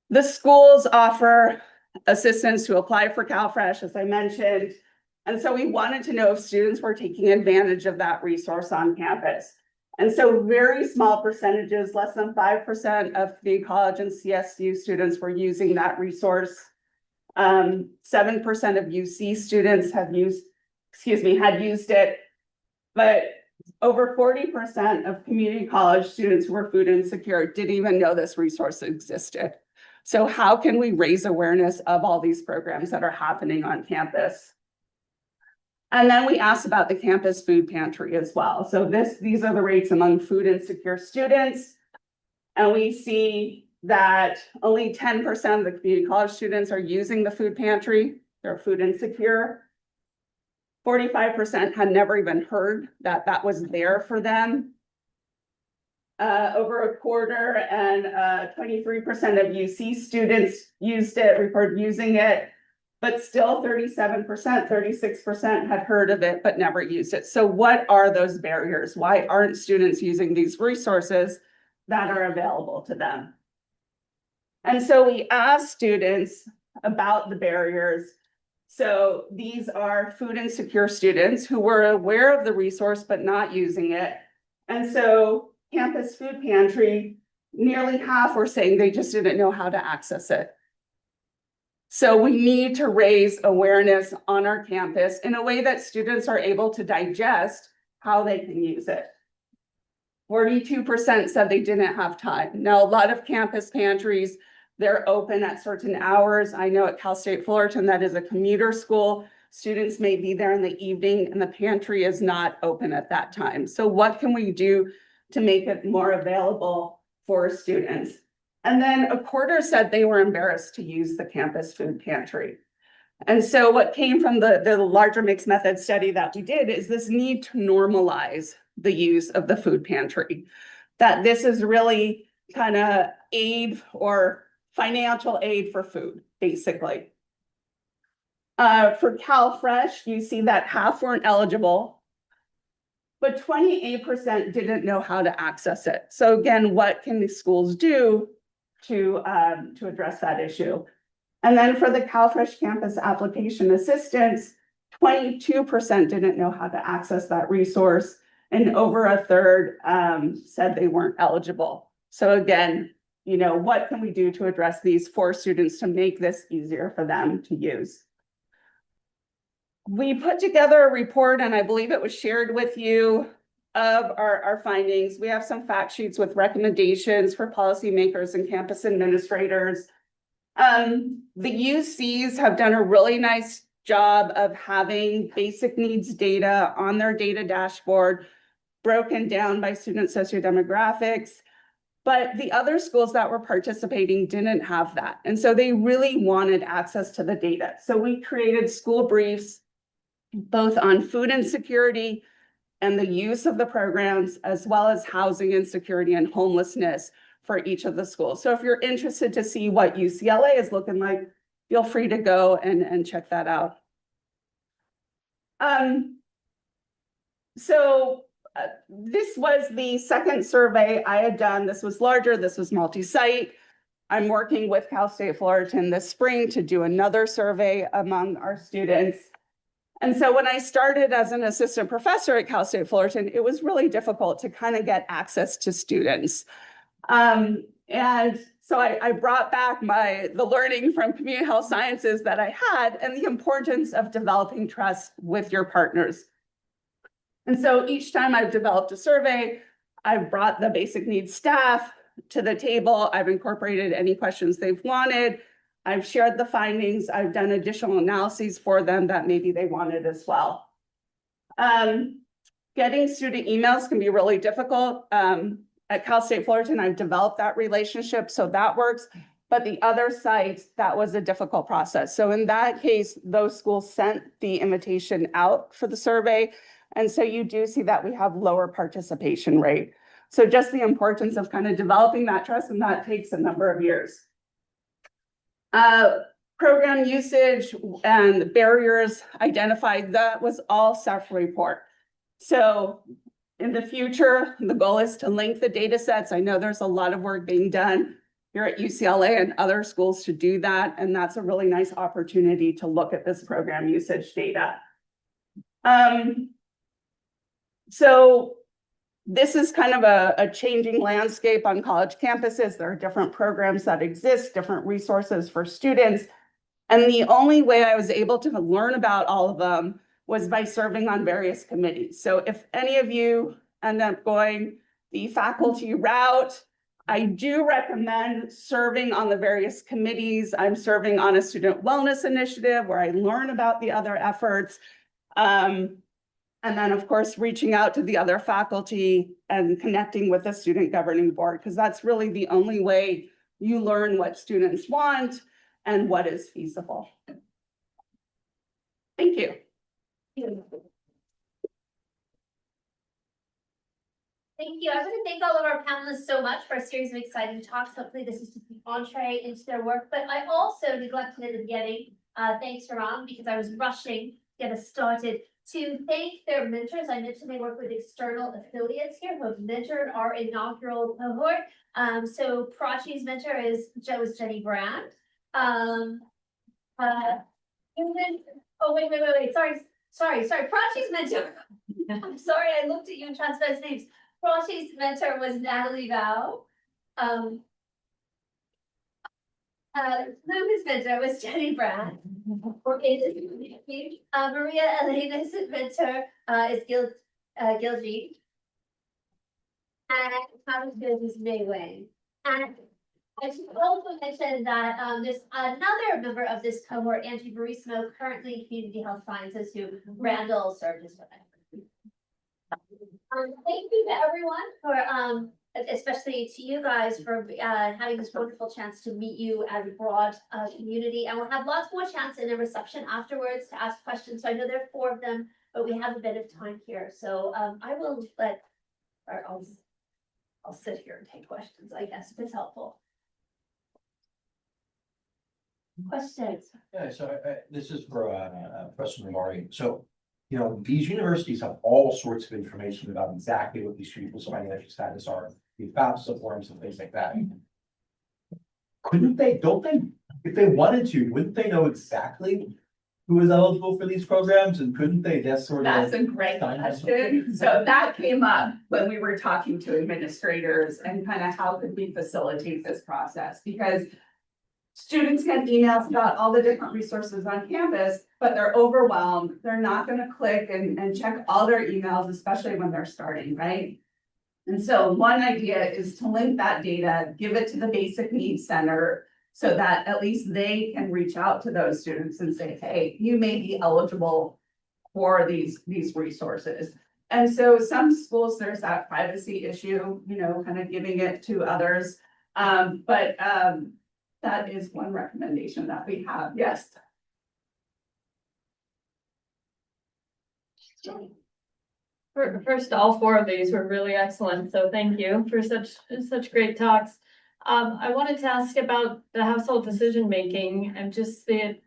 Speaker 5: The schools offer assistance to apply for CalFresh, as I mentioned. And so we wanted to know if students were taking advantage of that resource on campus. And so very small percentages, less than 5% of community college and CSU students were using that resource. 7% of UC students had used it, but over 40% of community college students who were food insecure didn't even know this resource existed. So how can we raise awareness of all these programs that are happening on campus? And then we asked about the campus food pantry as well. So these are the rates among food insecure students. And we see that only 10% of the community college students are using the food pantry. They're food insecure. 45% had never even heard that that was there for them. Over a quarter and 23% of UC students used it, reported using it, but still 37%, 36% had heard of it, but never used it. So what are those barriers? Why aren't students using these resources that are available to them? And so we asked students about the barriers. So these are food insecure students who were aware of the resource, but not using it. And so campus food pantry, nearly half were saying they just didn't know how to access it. So we need to raise awareness on our campus in a way that students are able to digest how they can use it. 42% said they didn't have time. Now, a lot of campus pantries, they're open at certain hours. I know at Cal State Fullerton, that is a commuter school. Students may be there in the evening and the pantry is not open at that time. So what can we do to make it more available for students? And then a quarter said they were embarrassed to use the campus food pantry. And so what came from the larger mixed method study that we did is this need to normalize the use of the food pantry, that this is really kind of aid or financial aid for food, basically. For CalFresh, you see that half weren't eligible, but 28% didn't know how to access it. So again, what can the schools do to address that issue? And then for the CalFresh Campus Application Assistance, 22% didn't know how to access that resource, and over a third said they weren't eligible. So again, you know, what can we do to address these for students to make this easier for them to use? We put together a report, and I believe it was shared with you, of our findings. We have some fact sheets with recommendations for policymakers and campus administrators. The UCs have done a really nice job of having basic needs data on their data dashboard, broken down by student sociodemographics. But the other schools that were participating didn't have that. And so they really wanted access to the data. So we created school briefs, both on food insecurity and the use of the programs, as well as housing insecurity and homelessness for each of the schools. So if you're interested to see what UCLA is looking like, feel free to go and check that out. This was the second survey I had done. This was larger, this was multi-site. I'm working with Cal State Fullerton this spring to do another survey among our students. And so when I started as an assistant professor at Cal State Fullerton, it was really difficult to kind of get access to students. And so I brought back the learning from community health sciences that I had, and the importance of developing trust with your partners. And so each time I've developed a survey, I've brought the basic needs staff to the table. I've incorporated any questions they've wanted. I've shared the findings. I've done additional analyses for them that maybe they wanted as well. Getting student emails can be really difficult. At Cal State Fullerton, I've developed that relationship, so that works. But the other sites, that was a difficult process. So in that case, those schools sent the invitation out for the survey. And so you do see that we have lower participation rate. So just the importance of kind of developing that trust, and that takes a number of years. Program usage and barriers identified, that was all self-report. So in the future, the goal is to link the data sets. I know there's a lot of work being done here at UCLA and other schools to do that. And that's a really nice opportunity to look at this program usage data. So this is kind of a changing landscape on college campuses. There are different programs that exist, different resources for students. And the only way I was able to learn about all of them was by serving on various committees. So if any of you end up going the faculty route, I do recommend serving on the various committees. I'm serving on a student wellness initiative where I learn about the other efforts. And then, of course, reaching out to the other faculty and connecting with the student governing board, because that's really the only way you learn what students want and what is feasible. Thank you.
Speaker 1: Thank you. I want to thank all of our panelists so much for a series of exciting talks. Hopefully this is just an entree into their work, but I also neglected at the beginning, thanks Ram, because I was rushing to get us started, to thank their mentors. I mentioned they work with external affiliates here who have mentored our inaugural cohort. So Prachi's mentor is Jenny Brand. Oh, wait. Sorry. Prachi's mentor. I'm sorry, I looked at you and transposed names. Prachi's mentor was Natalie Val. Luma's mentor was Jenny Brand. Maria-Elena's mentor is Gilji. And Thomas is Mei Wang. And I should also mention that there's another member of this cohort, Angie Barismo, currently in community health sciences, who Randall served as with. Thank you to everyone for, especially to you guys, for having this wonderful chance to meet you as a broad community. And we'll have lots more chance in the reception afterwards to ask questions. So I know there are 4 of them, but we have a bit of time here. So I will I'll sit here and take questions, I guess, if it's helpful. Questions?
Speaker 6: Yeah, so this is for Professor Nobari. So, you know, these universities have all sorts of information about exactly what these people's financial status are, the FAFSA forms and things like that. Couldn't they, if they wanted to, wouldn't they know exactly who is eligible for these programs, and couldn't they just sort of?
Speaker 5: That's a great question. So that came up when we were talking to administrators and kind of how could we facilitate this process, because students get emails about all the different resources on campus, but they're overwhelmed. They're not going to click and check all their emails, especially when they're starting, right? And so one idea is to link that data, give it to the Basic Needs Center, so that at least they can reach out to those students and say, hey, you may be eligible for these resources. And so some schools, there's that privacy issue, you know, kind of giving it to others. But that is one recommendation that we have. Yes.
Speaker 7: First, all 4 of these were really excellent, so thank you for such great talks. I wanted to ask about the household decision making and just the,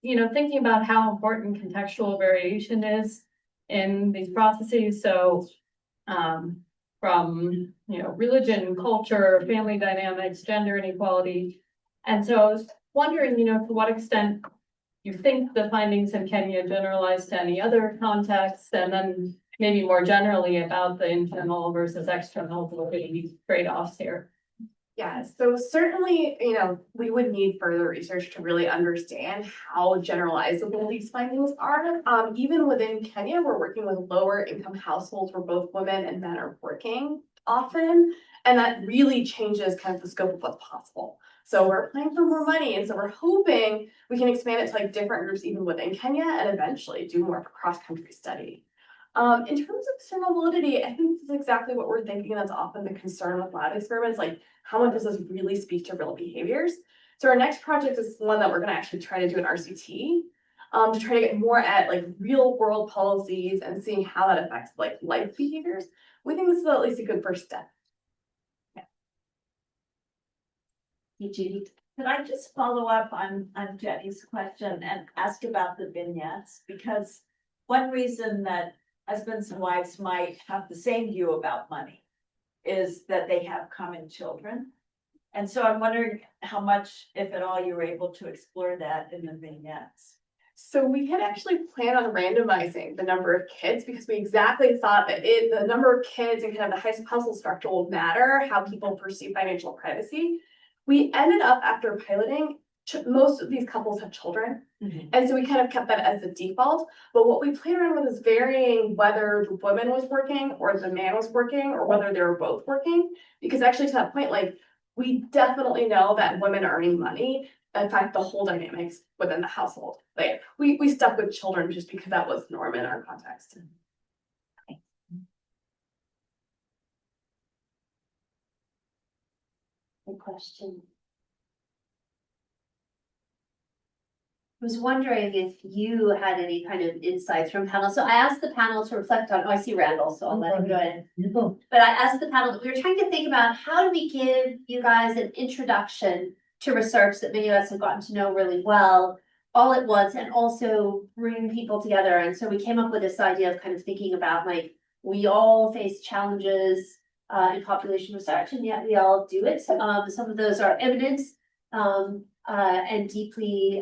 Speaker 7: you know, thinking about how important contextual variation is in these processes. So, from, you know, religion, culture, family dynamics, gender inequality, and so I was wondering, you know, to what extent you think the findings in Kenya generalize to any other contexts, and then maybe more generally about the internal versus external trade-offs here.
Speaker 2: Yeah, so certainly, you know, we would need further research to really understand how generalizable these findings are. Even within Kenya, we're working with lower income households where both women and men are working often, and that really changes kind of the scope of what's possible. So we're applying for more money, and so we're hoping we can expand it to like different groups even within Kenya and eventually do more of a cross-country study. In terms of external validity, I think this is exactly what we're thinking. That's often the concern with lab experiments, like how much does this really speak to real behaviors? So our next project is one that we're going to actually try to do an RCT to try to get more at like real world policies and seeing how that affects like life behaviors. We think this is at least a good first step.
Speaker 8: Yeah. Hey, Judy, could I just follow up on Jenny's question and ask about the vignettes? Because one reason that husbands and wives might have the same view about money is that they have common children. And so I'm wondering how much, if at all, you were able to explore that in the vignettes.
Speaker 2: So we had actually planned on randomizing the number of kids because we exactly thought that the number of kids and kind of the household structure will matter how people perceive financial privacy. We ended up, after piloting, most of these couples have children. And so we kind of kept that as the default. But what we played around with is varying whether the woman was working or the man was working or whether they were both working. Because actually to that point, like we definitely know that women earning money affect the whole dynamics within the household. Like we stuck with children just because that was norm in our context.
Speaker 1: Good question. I was wondering if you had any kind of insights from panel. So I asked the panel to reflect on, oh, I see Randall, so I'll let him go ahead. But I asked the panel, we were trying to think about how do we give you guys an introduction to research that many of us have gotten to know really well all at once and also bring people together. And so we came up with this idea of kind of thinking about like, we all face challenges in population research and yet we all do it. Some of those are evidence. And deeply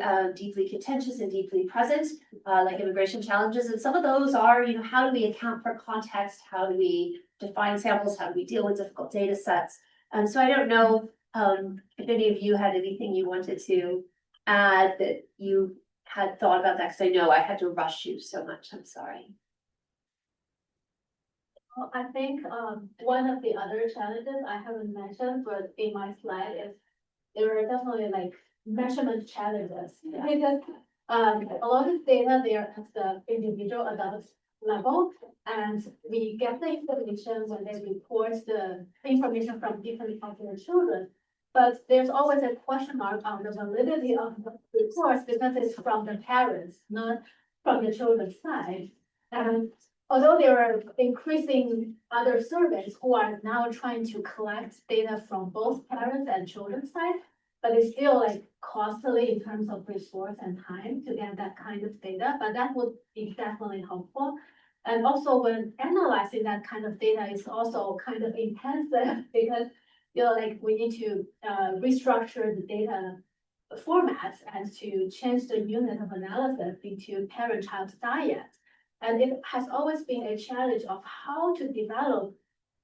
Speaker 1: contentious and deeply present, like immigration challenges. And some of those are, you know, how do we account for context? How do we define samples? How do we deal with difficult data sets? And so I don't know if any of you had anything you wanted to add that you had thought about that, because I know I had to rush you so much. I'm sorry.
Speaker 4: Well, I think one of the other challenges I haven't mentioned, but in my slide is there are definitely like measurement challenges because a lot of data there at the individual adult level, and we get the information when they report the information from different popular children. But there's always a question mark on the validity of the reports because it's from the parents, not from the children's side. And although there are increasing other surveys who are now trying to collect data from both parents and children's side, but it's still like costly in terms of resource and time to get that kind of data, but that would be definitely helpful. And also when analyzing that kind of data is also kind of intensive because, you know, like we need to restructure the data formats and to change the unit of analysis into parent-child diet. And it has always been a challenge of how to develop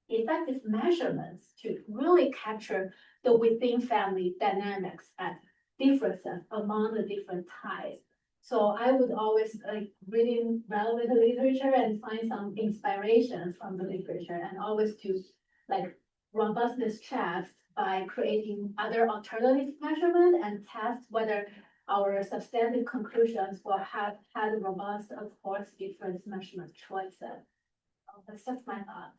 Speaker 4: effective measurements to really capture the within family dynamics and differences among the different ties. So I would always like reading relevant literature and find some inspiration from the literature and always do like robustness checks by creating other alternative measurement and test whether our substantive conclusions will have had robust, of course, different measurement choices. That's just my thought.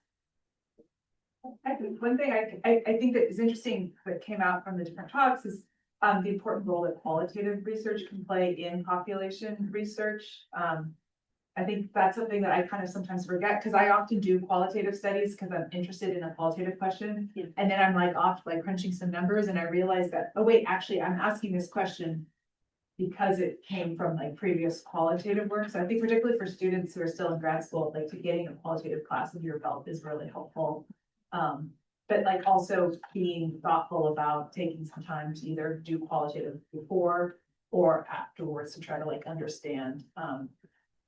Speaker 3: I think one thing I think that is interesting that came out from the different talks is the important role that qualitative research can play in population research. I think that's something that I kind of sometimes forget because I often do qualitative studies because I'm interested in a qualitative question. Yeah. And then I'm like off like crunching some numbers and I realize that, oh wait, actually I'm asking this question because it came from like previous qualitative work. So I think particularly for students who are still in grad school, like to getting a qualitative class under your belt is really helpful. But like also being thoughtful about taking some time to either do qualitative before or afterwards to try to like understand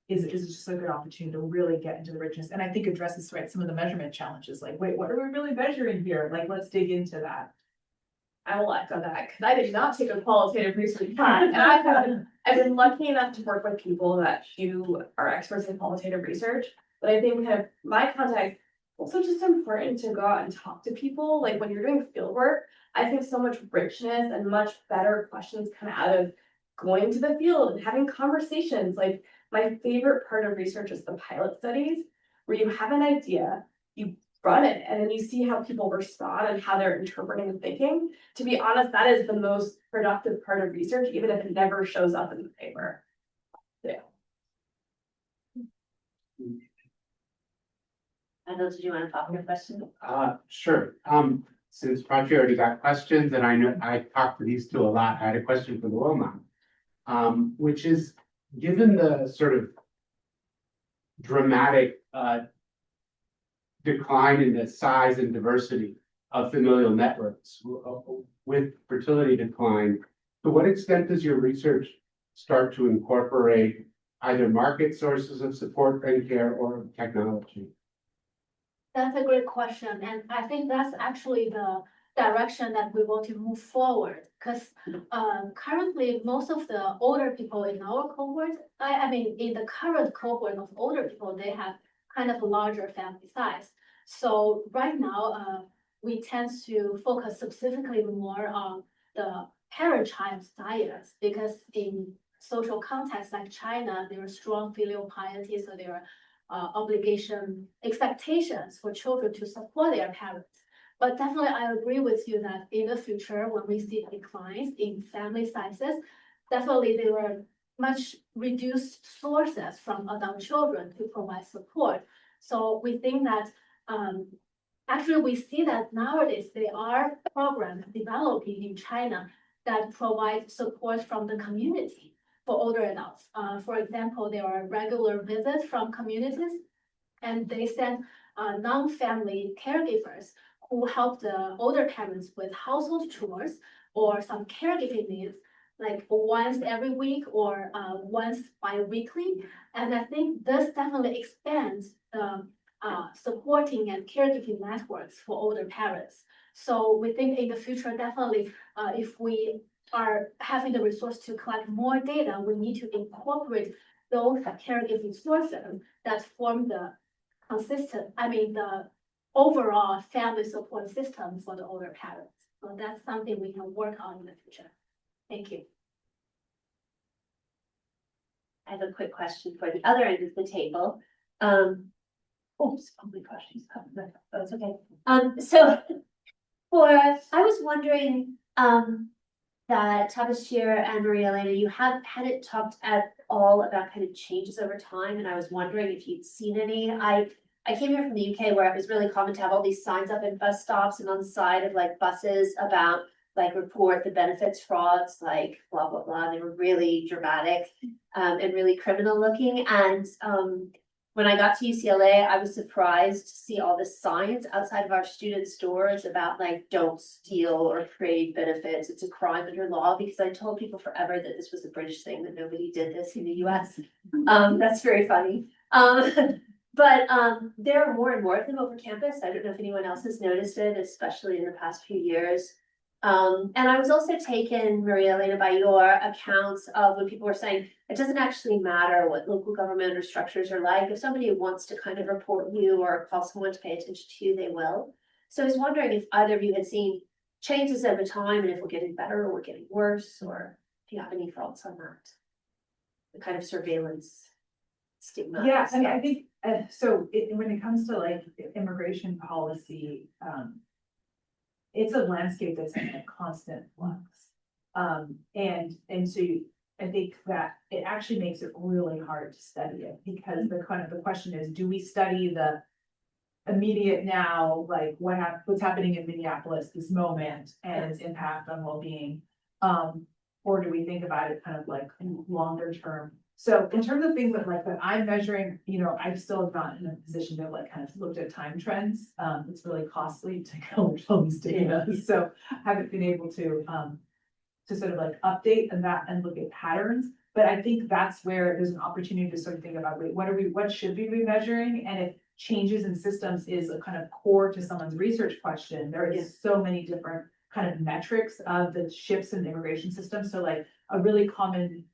Speaker 3: is just a good opportunity to really get into the richness. And I think addresses right some of the measurement challenges, like, wait, what are we really measuring here? Like, let's dig into that.
Speaker 2: I will echo that because I did not take a qualitative research class. And I've been lucky enough to work with people that you are experts in qualitative research. But I think kind of my context also just important to go out and talk to people. Like when you're doing field work, I think so much richness and much better questions come out of going to the field and having conversations. Like my favorite part of research is the pilot studies, where you have an idea, you run it, and then you see how people respond and how they're interpreting and thinking. To be honest, that is the most productive part of research, even if it never shows up in the paper. Yeah.
Speaker 1: I know, did you want to pop your question?
Speaker 9: Sure. Since Prachi already got questions, and I know I talked to these two a lot, I had a question for the Luoman, which is, given the sort of dramatic decline in the size and diversity of familial networks with fertility decline, to what extent does your research start to incorporate either market sources of support and care or technology?
Speaker 4: That's a great question. And I think that's actually direction that we want to move forward. Because currently, most of the older people in our cohort, I mean, in the current cohort of older people, they have kind of a larger family size. So right now, we tend to focus specifically more on the parent-child diets, because in social contexts like China, there are strong filial piety, so there are expectations for children to support their parents. But definitely, I agree with you that in the future, when we see declines in family sizes, definitely there are much reduced sources from adult children to provide support. So we think that actually we see that nowadays there are programs developing in China that provide support from the community for older adults. For example, there are regular visits from communities, and they send non-family caregivers who help the older parents with household chores or some caregiving needs, like once every week or once bi-weekly. And I think this definitely expands the supporting and caregiving networks for older parents. So we think in the future, definitely, if we are having the resource to collect more data, we need to incorporate those caregiving sources that form the the overall family support system for the older parents. So that's something we can work on in the future. Thank you.
Speaker 1: I have a quick question for the other end of the table. Oops, oh my gosh, he's covered my, oh, it's okay. I was wondering, that Tabashir and Maria-Elena, you hadn't talked at all about kind of changes over time, and I was wondering if you'd seen any. I came here from the UK, where it was really common to have all these signs up in bus stops and on the side of like buses about like report the benefits frauds, like blah, blah, blah. They were really dramatic and really criminal looking. And when I got to UCLA, I was surprised to see all the signs outside of our student stores about like, don't steal or trade benefits. It's a crime under law, because I told people forever that this was a British thing, that nobody did this in the US. That's very funny. But there are more and more of them over campus. I don't know if anyone else has noticed it, especially in the past few years. And I was also taken, Maria-Elena, by your accounts of when people were saying it doesn't actually matter what local government or structures are like. If somebody wants to kind of report you or call someone to pay attention to you, they will. So I was wondering if either of you had seen changes over time, and if we're getting better or we're getting worse, or if you have any thoughts on that. The kind of surveillance stigma.
Speaker 3: Yeah, and I think, when it comes to like immigration policy, it's a landscape that's in a constant flux. I think that it actually makes it really hard to study it, because the question is, do we study the immediate now, like what's happening in Minneapolis this moment and its impact on well-being? Or do we think about it kind of like longer term? So in terms of things that I'm measuring, I still have not in a position to like kind of looked at time trends. It's really costly to collect all these data. So I haven't been able to sort of like update and look at patterns. But I think that's where there's an opportunity to sort of think about, wait, what should we be measuring? And if changes in systems is a kind of core to someone's research question, there is so many different kind of metrics of the shifts in the immigration system. So like a really common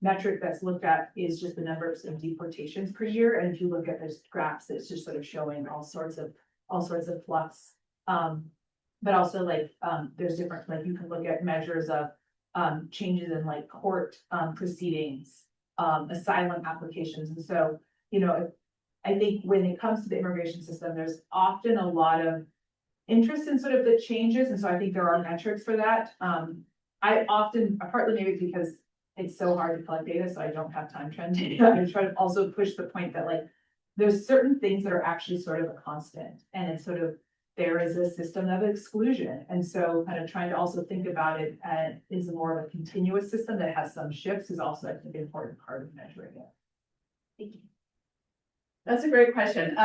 Speaker 3: metric that's looked at is just the number of deportations per year. And if you look at those graphs, it's just sort of showing all sorts of flux. But also like there's different, like you can look at measures of changes in like court proceedings, asylum applications. And so, I think when it comes to the immigration system, there's often a lot of interest in sort of the changes. And so I think there are metrics for that. I often, partly maybe because it's so hard to collect data, so I don't have time trend data. I try to also push the point that like, there's certain things that are actually sort of a constant, and it's sort of, there is a system of exclusion. And so kind of trying to also think about it is more of a continuous system that has some shifts is also, I think, an important part of measuring it.
Speaker 1: Thank you.
Speaker 5: That's a great question.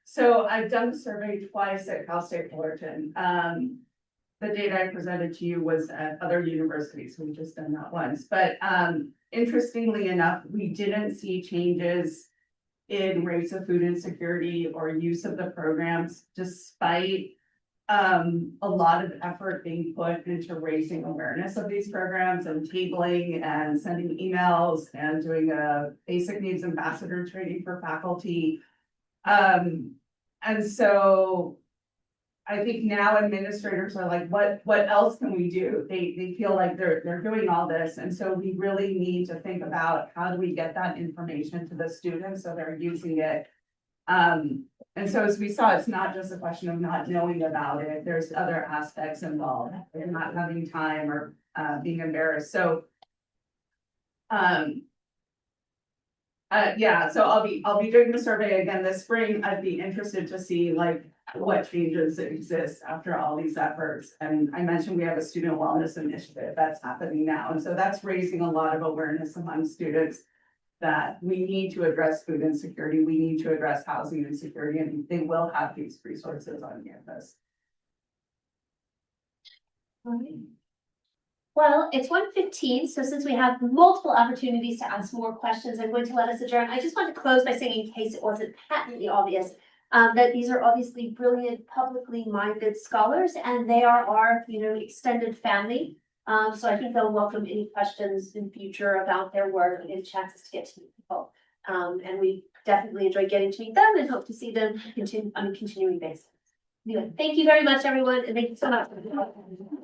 Speaker 5: So I've done the survey twice at Cal State Fullerton. The data I presented to you was at other universities. We've just done that once. But interestingly enough, we didn't see changes in rates of food insecurity or use of the programs, despite a lot of effort being put into raising awareness of these programs and tabling and sending emails and doing a basic needs ambassador training for faculty. And so I think now administrators are like, what else can we do? They feel like they're doing all this. And so we really need to think about how do we get that information to the students so they're using it. And so as we saw, it's not just a question of not knowing about it. There's other aspects involved, and not having time or being embarrassed. So yeah, so I'll be doing the survey again this spring. I'd be interested to see like what changes exist after all these efforts. And I mentioned we have a student wellness initiative that's happening now. And so that's raising a lot of awareness among students that we need to address food insecurity. We need to address housing insecurity, and they will have these resources on campus.
Speaker 1: Well, it's 1:15, so since we have multiple opportunities to ask more questions, I'm going to let us adjourn. I just want to close by saying, in case it wasn't patently obvious, that these are obviously brilliant, publicly minded scholars, and they are our, extended family. So I think they'll welcome any questions in future about their work and chances to get to meet people. And we definitely enjoy getting to meet them and hope to see them on a continuing basis. Anyway, thank you very much, everyone, and thank you so much.